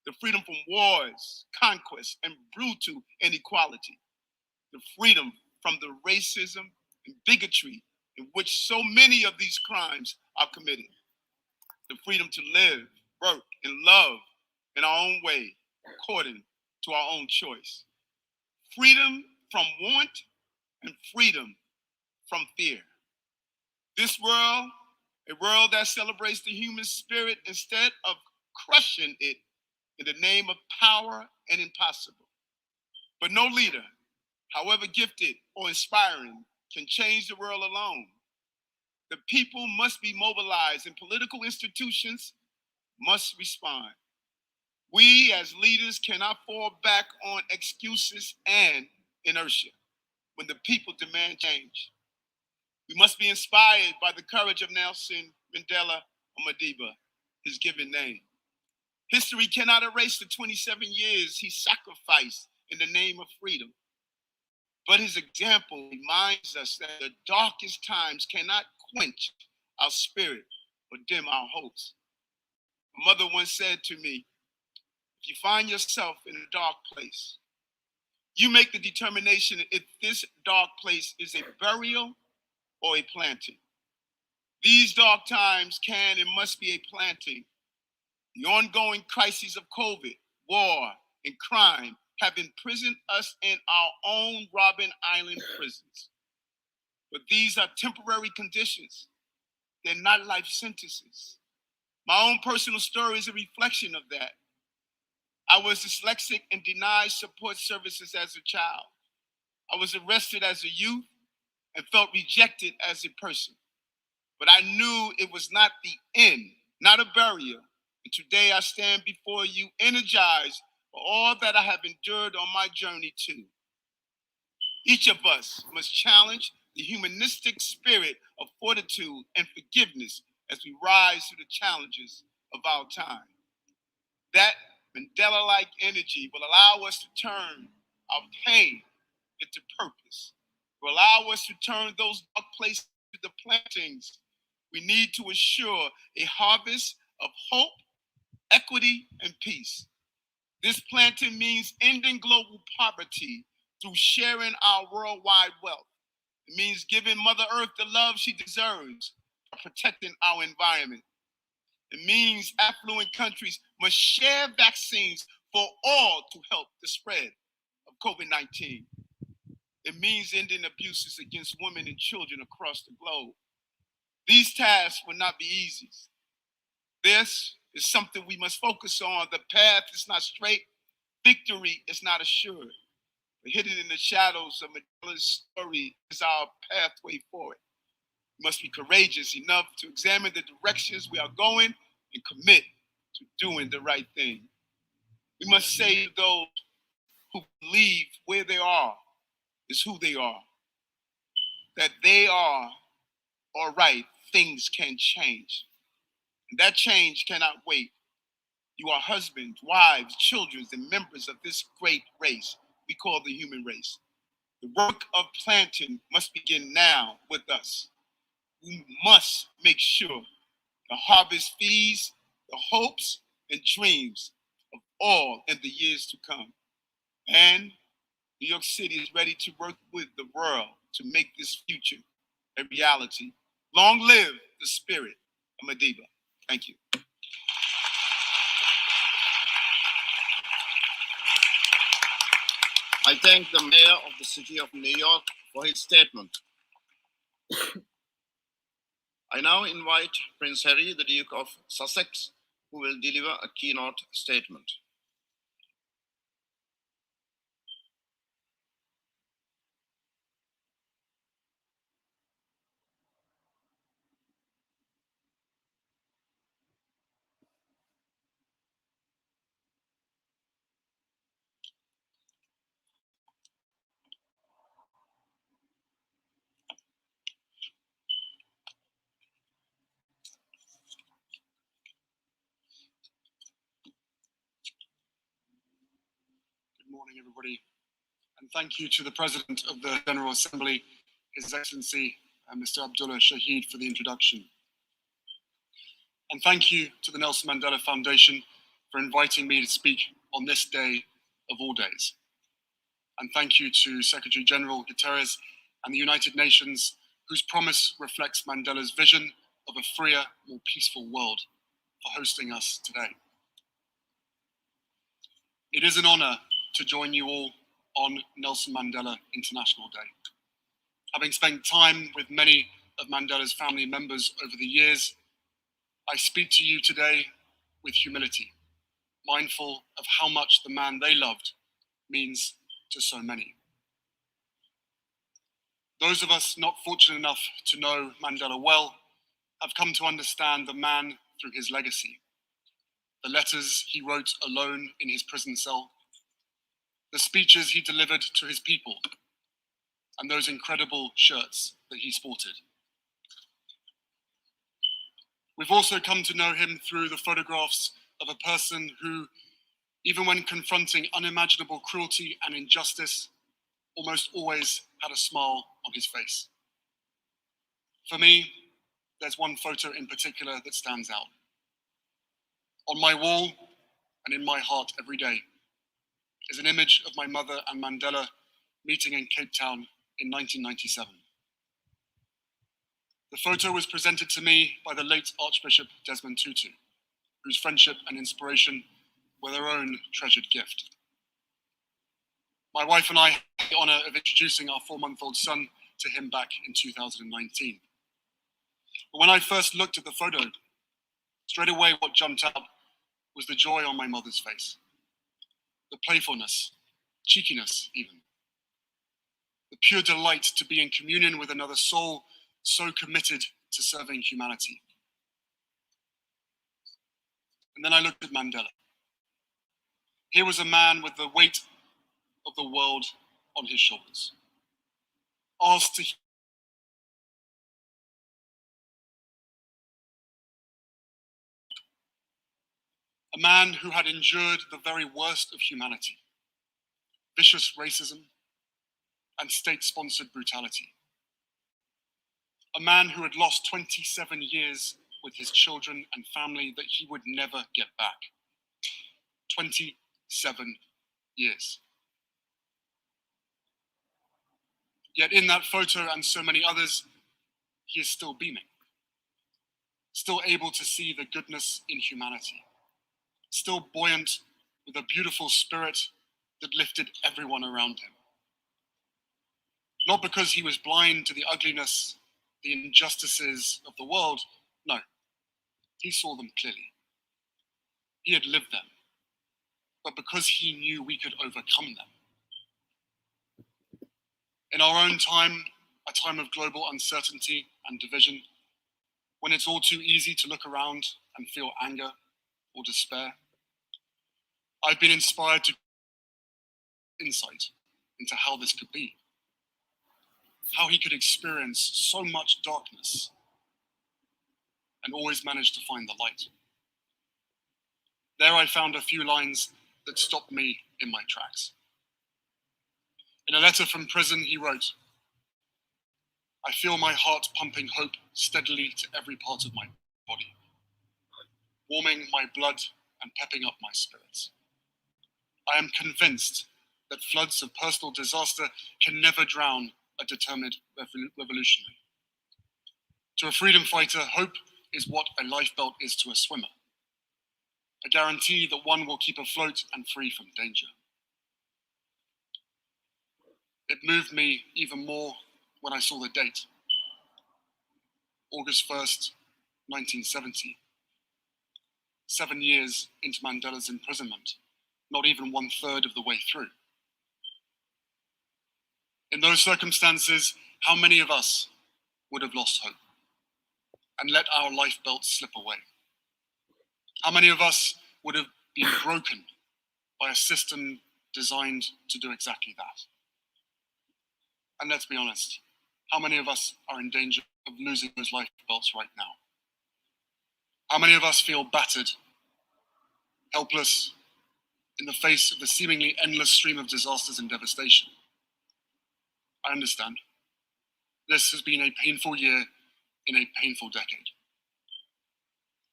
The freedom from wars, conquest, and brutal inequality. The freedom from the racism and bigotry in which so many of these crimes are committed. The freedom to live, work, and love in our own way, according to our own choice. Freedom from want and freedom from fear. This world, a world that celebrates the human spirit instead of crushing it in the name of power and impossible. But no leader, however gifted or inspiring, can change the world alone. The people must be mobilized and political institutions must respond. We as leaders cannot fall back on excuses and inertia when the people demand change. We must be inspired by the courage of Nelson Mandela Madiba, his given name. History cannot erase the 27 years he sacrificed in the name of freedom. But his example reminds us that the darkest times cannot quench our spirit or dim our hopes. My mother once said to me, if you find yourself in a dark place, you make the determination if this dark place is a burial or a planting. These dark times can and must be a planting. The ongoing crises of COVID, war, and crime have imprisoned us in our own Robben Island prisons. But these are temporary conditions. They're not life sentences. My own personal story is a reflection of that. I was dyslexic and denied support services as a child. I was arrested as a youth and felt rejected as a person. But I knew it was not the end, not a barrier. And today I stand before you energized for all that I have endured on my journey too. Each of us must challenge the humanistic spirit of fortitude and forgiveness as we rise to the challenges of our time. That Mandela-like energy will allow us to turn our pain into purpose, will allow us to turn those dark places into the plantings we need to ensure a harvest of hope, equity, and peace. This planting means ending global poverty through sharing our worldwide wealth. It means giving Mother Earth the love she deserves, protecting our environment, It means affluent countries must share vaccines for all to help the spread of COVID-19. It means ending abuses against women and children across the globe. These tasks will not be easy. This is something we must focus on. The path is not straight. Victory is not assured. But hidden in the shadows of Mandela's story is our pathway forward. We must be courageous enough to examine the directions we are going and commit to doing the right thing. We must say to those who believe where they are is who they are, that they are all right, things can change. And that change cannot wait. You are husbands, wives, children, and members of this great race we call the human race. The work of planting must begin now with us. We must make sure the harvest feeds the hopes and dreams of all in the years to come. And New York City is ready to work with the world to make this future a reality. Long live the spirit of Madiba. Thank you. I thank the Mayor of the City of New York for his statement. I now invite Prince Harry, the Duke of Sussex, who will deliver a keynote statement. Good morning, everybody. And thank you to the President of the General Assembly, His Excellency, Mr. Abdullah Shahid, for the introduction. And thank you to the Nelson Mandela Foundation for inviting me to speak on this day of all days. And thank you to Secretary General Guterres and the United Nations, whose promise reflects Mandela's vision of a freer, more peaceful world, for hosting us today. It is an honor to join you all on Nelson Mandela International Day. Having spent time with many of Mandela's family members over the years, I speak to you today with humility, mindful of how much the man they loved means to so many. Those of us not fortunate enough to know Mandela well have come to understand the man through his legacy. The letters he wrote alone in his prison cell, the speeches he delivered to his people, and those incredible shirts that he sported. We've also come to know him through the photographs of a person who, even when confronting unimaginable cruelty and injustice, almost always had a smile on his face. For me, there's one photo in particular that stands out. On my wall and in my heart every day is an image of my mother and Mandela meeting in Cape Town in 1997. The photo was presented to me by the late Archbishop Desmond Tutu, whose friendship and inspiration were their own treasured gift. My wife and I had the honor of introducing our 4-month-old son to him back in 2019. But when I first looked at the photo, straight away what jumped out was the joy on my mother's face, the playfulness, cheekiness even, the pure delight to be in communion with another soul so committed to serving humanity. And then I looked at Mandela. Here was a man with the weight of the world on his shoulders, asked to a man who had endured the very worst of humanity, vicious racism and state-sponsored brutality. A man who had lost 27 years with his children and family that he would never get back. 27 years. Yet in that photo and so many others, he is still beaming. still able to see the goodness in humanity, still buoyant with a beautiful spirit that lifted everyone around him. Not because he was blind to the ugliness, the injustices of the world, no, he saw them clearly. He had lived them, but because he knew we could overcome them. In our own time, a time of global uncertainty and division, when it's all too easy to look around and feel anger or despair, I've been inspired to insight into how this could be, how he could experience so much darkness and always manage to find the light. There I found a few lines that stopped me in my tracks. In a letter from prison, he wrote, "I feel my heart pumping hope steadily to every part of my body, warming my blood and pepping up my spirits. I am convinced that floods of personal disaster can never drown a determined revolutionary. To a freedom fighter, hope is what a lifebelt is to a swimmer, a guarantee that one will keep afloat and free from danger." It moved me even more when I saw the date, August 1st, 1970, 7 years into Mandela's imprisonment, not even 1/3 of the way through. In those circumstances, how many of us would have lost hope and let our lifebelts slip away? How many of us would have been broken by a system designed to do exactly that? And let's be honest, how many of us are in danger of losing those lifebelts right now? How many of us feel battered, helpless, in the face of the seemingly endless stream of disasters and devastation? I understand. This has been a painful year in a painful decade.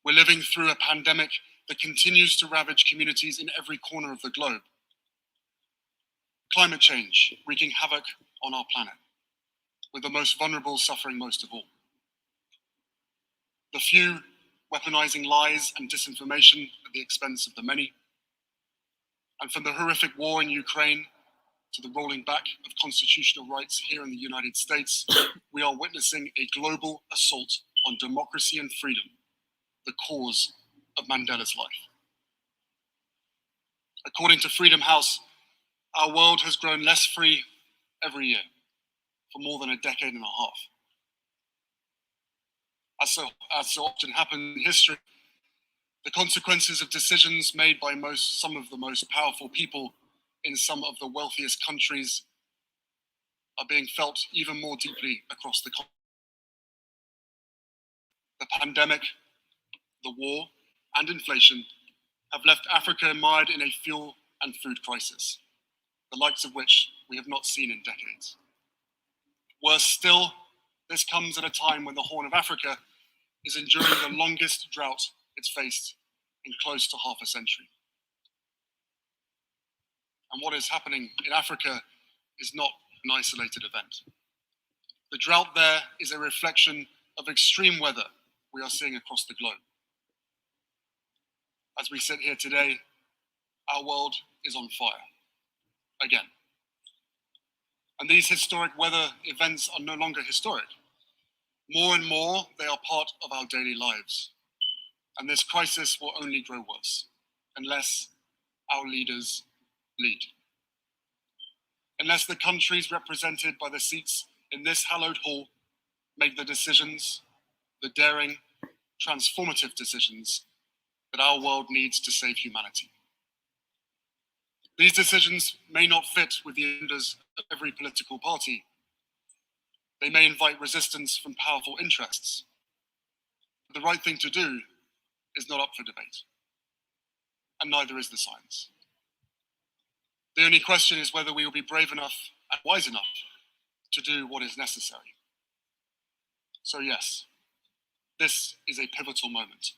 We're living through a pandemic that continues to ravage communities in every corner of the globe. Climate change wreaking havoc on our planet, with the most vulnerable suffering most of all. The few weaponizing lies and disinformation at the expense of the many. And from the horrific war in Ukraine to the rolling back of constitutional rights here in the United States, we are witnessing a global assault on democracy and freedom, the cause of Mandela's life. According to Freedom House, our world has grown less free every year for more than a decade and a half. As so often happens in history, the consequences of decisions made by some of the most powerful people in some of the wealthiest countries are being felt even more deeply across the continent. The pandemic, the war, and inflation have left Africa mired in a fuel and food crisis, the likes of which we have not seen in decades. Worse still, this comes at a time when the Horn of Africa is enduring the longest drought it's faced in close to half a century. And what is happening in Africa is not an isolated event. The drought there is a reflection of extreme weather we are seeing across the globe. As we sit here today, our world is on fire, again. And these historic weather events are no longer historic. More and more, they are part of our daily lives. And this crisis will only grow worse unless our leaders lead. Unless the countries represented by the seats in this hallowed hall make the decisions, the daring, transformative decisions that our world needs to save humanity. These decisions may not fit with the agendas of every political party. They may invite resistance from powerful interests. But the right thing to do is not up for debate, and neither is the science. The only question is whether we will be brave enough and wise enough to do what is necessary. So yes, this is a pivotal moment.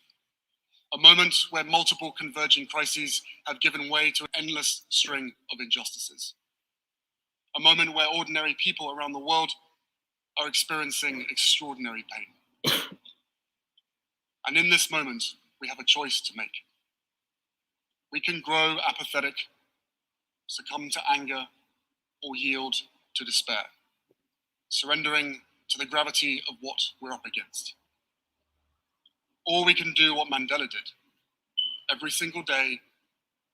A moment where multiple converging crises have given way to an endless string of injustices. A moment where ordinary people around the world are experiencing extraordinary pain. And in this moment, we have a choice to make. We can grow apathetic, succumb to anger, or yield to despair, surrendering to the gravity of what we're up against. Or we can do what Mandela did, every single day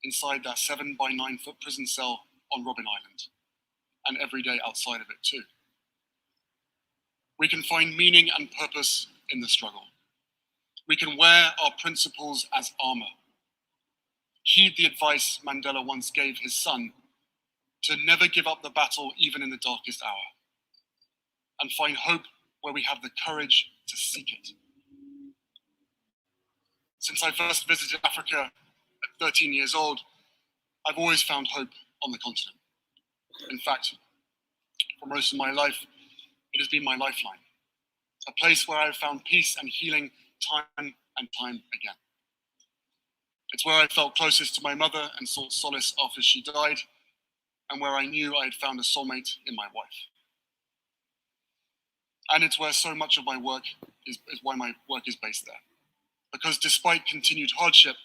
inside that 7 by 9 foot prison cell on Robben Island, and every day outside of it too. We can find meaning and purpose in the struggle. We can wear our principles as armor. Heed the advice Mandela once gave his son to never give up the battle even in the darkest hour, and find hope where we have the courage to seek it. Since I first visited Africa at 13 years old, I've always found hope on the continent. In fact, for most of my life, it has been my lifeline, a place where I've found peace and healing time and time again. It's where I felt closest to my mother and sought solace after she died, and where I knew I had found a soulmate in my wife. And it's where so much of my work is why my work is based there. Because despite continued hardship,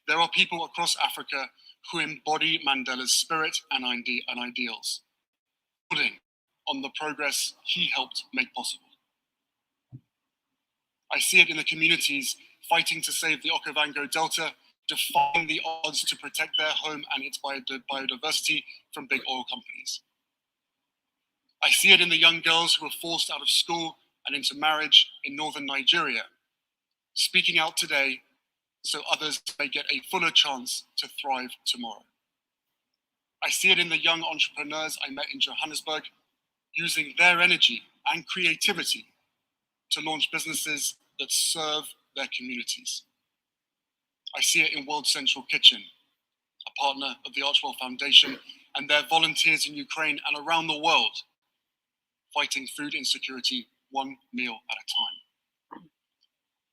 there are people across Africa who embody Mandela's spirit and ideals, building on the progress he helped make possible. I see it in the communities fighting to save the Okavango Delta, defying the odds to protect their home and its biodiversity from big oil companies. I see it in the young girls who were forced out of school and into marriage in northern Nigeria, speaking out today so others may get a fuller chance to thrive tomorrow. I see it in the young entrepreneurs I met in Johannesburg, using their energy and creativity to launch businesses that serve their communities. I see it in World Central Kitchen, a partner of the Archwell Foundation, and their volunteers in Ukraine and around the world, fighting food insecurity one meal at a time.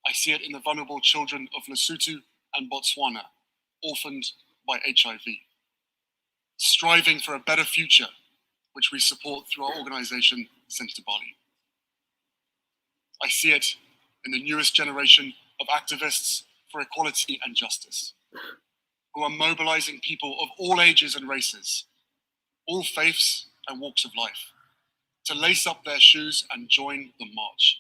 I see it in the vulnerable children of Lesotho and Botswana, orphaned by HIV, striving for a better future, which we support through our organization, Centre Bali. I see it in the newest generation of activists for equality and justice, who are mobilizing people of all ages and races, all faiths and walks of life, to lace up their shoes and join the march.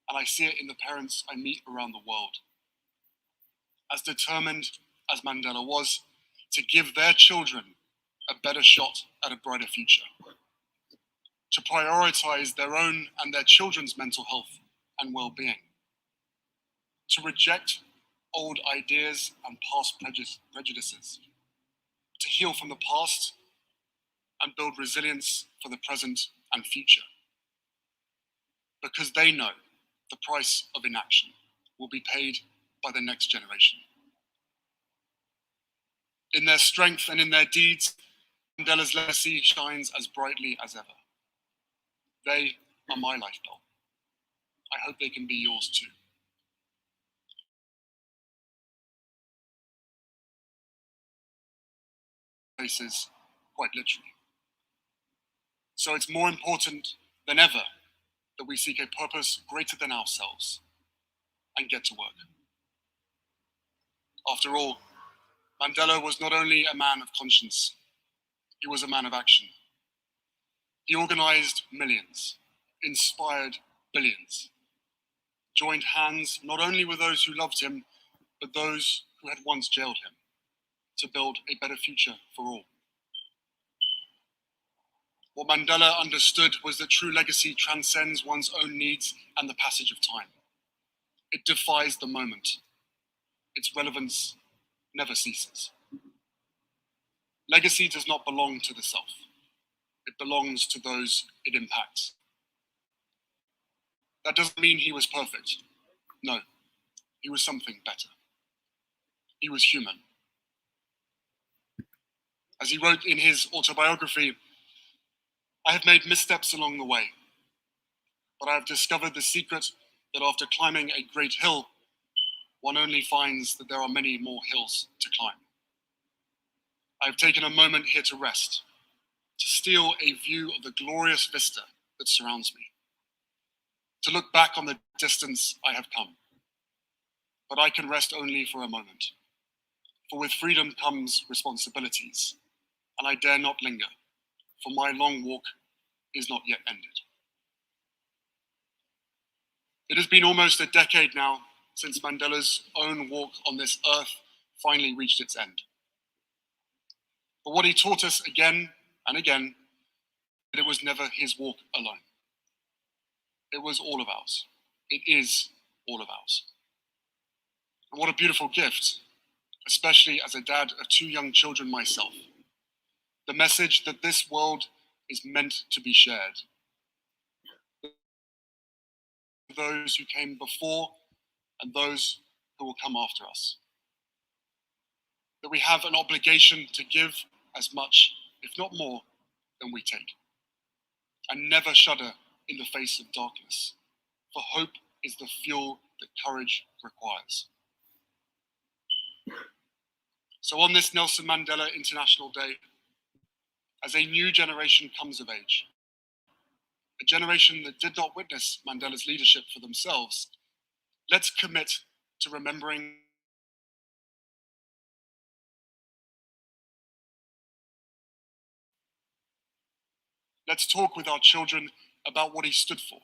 And I see it in the parents I meet around the world, as determined as Mandela was to give their children a better shot at a brighter future, to prioritize their own and their children's mental health and well-being, to reject old ideas and past prejudices, to heal from the past and build resilience for the present and future, because they know the price of inaction will be paid by the next generation. In their strength and in their deeds, Mandela's legacy shines as brightly as ever. They are my life belt. I hope they can be yours too. Places, quite literally. So it's more important than ever that we seek a purpose greater than ourselves and get to work. After all, Mandela was not only a man of conscience, he was a man of action. He organized millions, inspired billions, joined hands not only with those who loved him, but those who had once jailed him, to build a better future for all. What Mandela understood was that true legacy transcends one's own needs and the passage of time. It defies the moment. Its relevance never ceases. Legacy does not belong to the self. It belongs to those it impacts. That doesn't mean he was perfect. No, he was something better. He was human. As he wrote in his autobiography, I have made missteps along the way, but I have discovered the secret that after climbing a great hill, one only finds that there are many more hills to climb. I have taken a moment here to rest, to steal a view of the glorious vista that surrounds me, to look back on the distance I have come, but I can rest only for a moment. For with freedom comes responsibilities, and I dare not linger, for my long walk is not yet ended. It has been almost a decade now since Mandela's own walk on this earth finally reached its end. But what he taught us again and again, that it was never his walk alone. It was all of ours. It is all of ours. And what a beautiful gift, especially as a dad of 2 young children myself. The message that this world is meant to be shared. Those who came before and those who will come after us. That we have an obligation to give as much, if not more, than we take. And never shudder in the face of darkness, for hope is the fuel that courage requires. So on this Nelson Mandela International Day, as a new generation comes of age, a generation that did not witness Mandela's leadership for themselves, let's commit to remembering Let's talk with our children about what he stood for.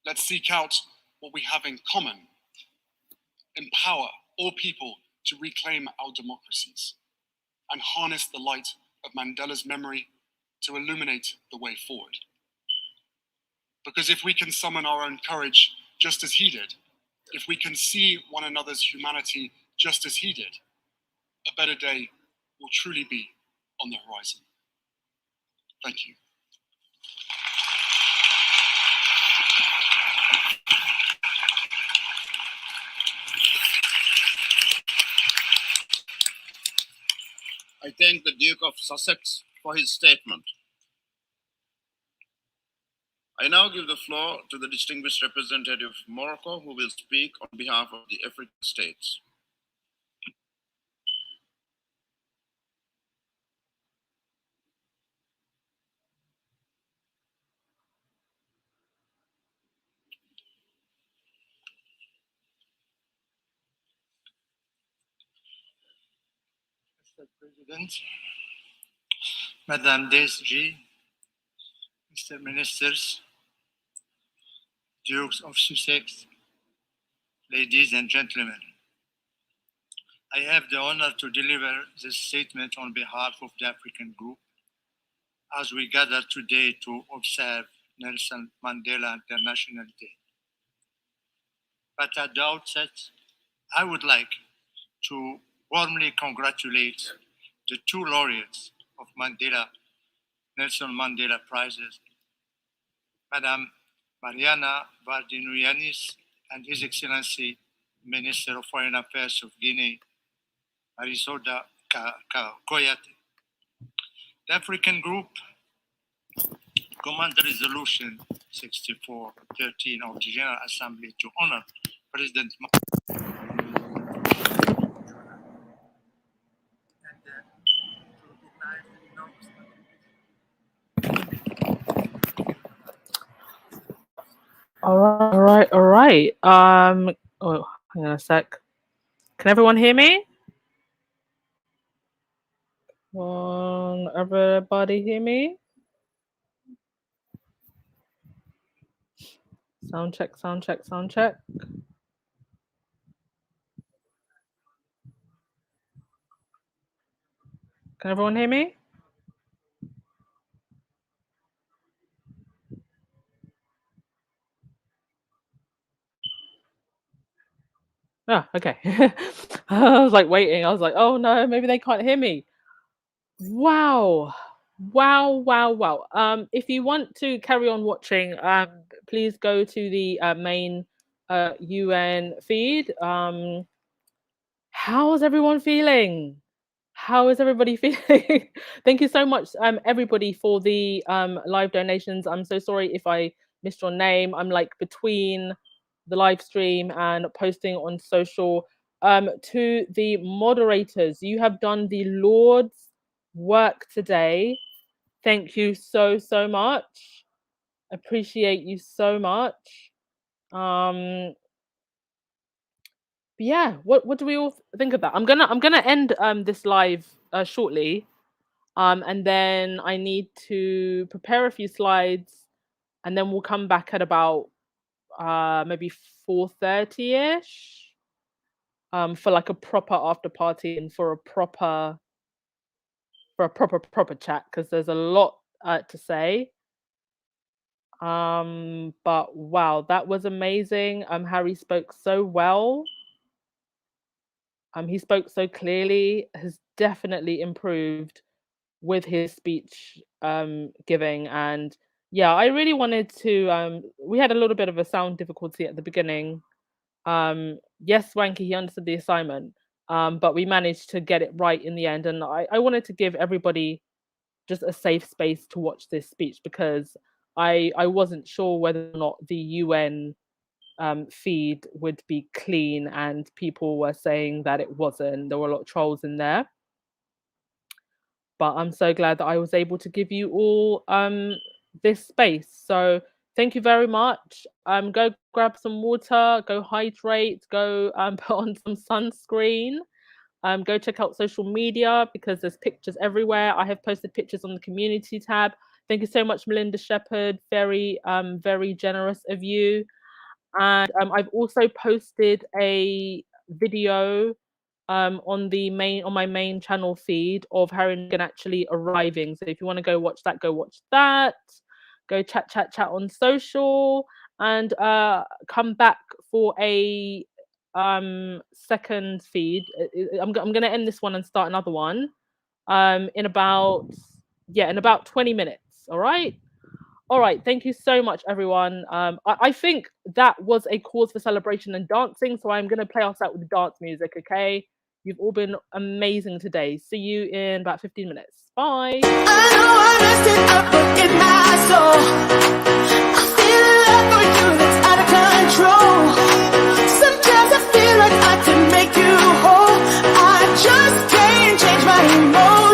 Let's seek out what we have in common. Empower all people to reclaim our democracies and harness the light of Mandela's memory to illuminate the way forward. Because if we can summon our own courage just as he did, if we can see one another's humanity just as he did, a better day will truly be on the horizon. Thank you. I thank the Duke of Sussex for his statement. I now give the floor to the distinguished representative of Morocco, who will speak on behalf of the African states. Mr. President, Madame DSG, Mr. Ministers, Dukes of Sussex, ladies and gentlemen, I have the honor to deliver this statement on behalf of the African Group as we gather today to observe Nelson Mandela International Day. But at the outset, I would like to warmly congratulate the 2 laureates of Nelson Mandela Prizes, Madame Marianna Vardinoyannis and His Excellency Minister of Foreign Affairs of Guinea, Morissanda Kouyaté. The African Group commend the resolution 6413 of the General Assembly to honor President All right. Oh, hang on a sec. Can everyone hear me? Can everybody hear me? Sound check. Can everyone hear me? Oh, okay. I was like waiting. I was like, oh no, maybe they can't hear me. Wow. If you want to carry on watching, please go to the main UN feed. How's everyone feeling? How is everybody feeling? Thank you so much, everybody, for the live donations. I'm so sorry if I missed your name. I'm like between the live stream and posting on social. To the moderators, you have done the Lord's work today. Thank you so much. Appreciate you so much. yeah, what do we all think of that? I'm gonna end this live shortly, and then I need to prepare a few slides, and then we'll come back at about maybe 4:30 ish, for like a proper after party and for a proper chat, because there's a lot to say. But wow, that was amazing. Harry spoke so well. He spoke so clearly, has definitely improved with his speech giving. And yeah, I really wanted to we had a little bit of a sound difficulty at the beginning. Yes, Wanky, he understood the assignment, but we managed to get it right in the end. And I wanted to give everybody just a safe space to watch this speech, because I wasn't sure whether or not the UN feed would be clean, and people were saying that it wasn't. There were a lot of trolls in there, but I'm so glad that I was able to give you all this space. So thank you very much. Go grab some water, go hydrate, go put on some sunscreen. Go check out social media, because there's pictures everywhere. I have posted pictures on the community tab. Thank you so much, Melinda Shepherd. Very, very generous of you. And I've also posted a video on my main channel feed of Harry and Meghan actually arriving. So if you want to go watch that, go watch that. Go chat on social, and come back for a second feed. I'm gonna end this one and start another one in about 20 minutes. All right, thank you so much, everyone. I think that was a cause for celebration and dancing, so I'm gonna play us out with the dance music. Okay, you've all been amazing today. See you in about 15 minutes. Bye. I know I messed it up, but in my soul, I feel a love for you that's out of control. Sometimes I feel like I can make you whole. I just can't change my emotions.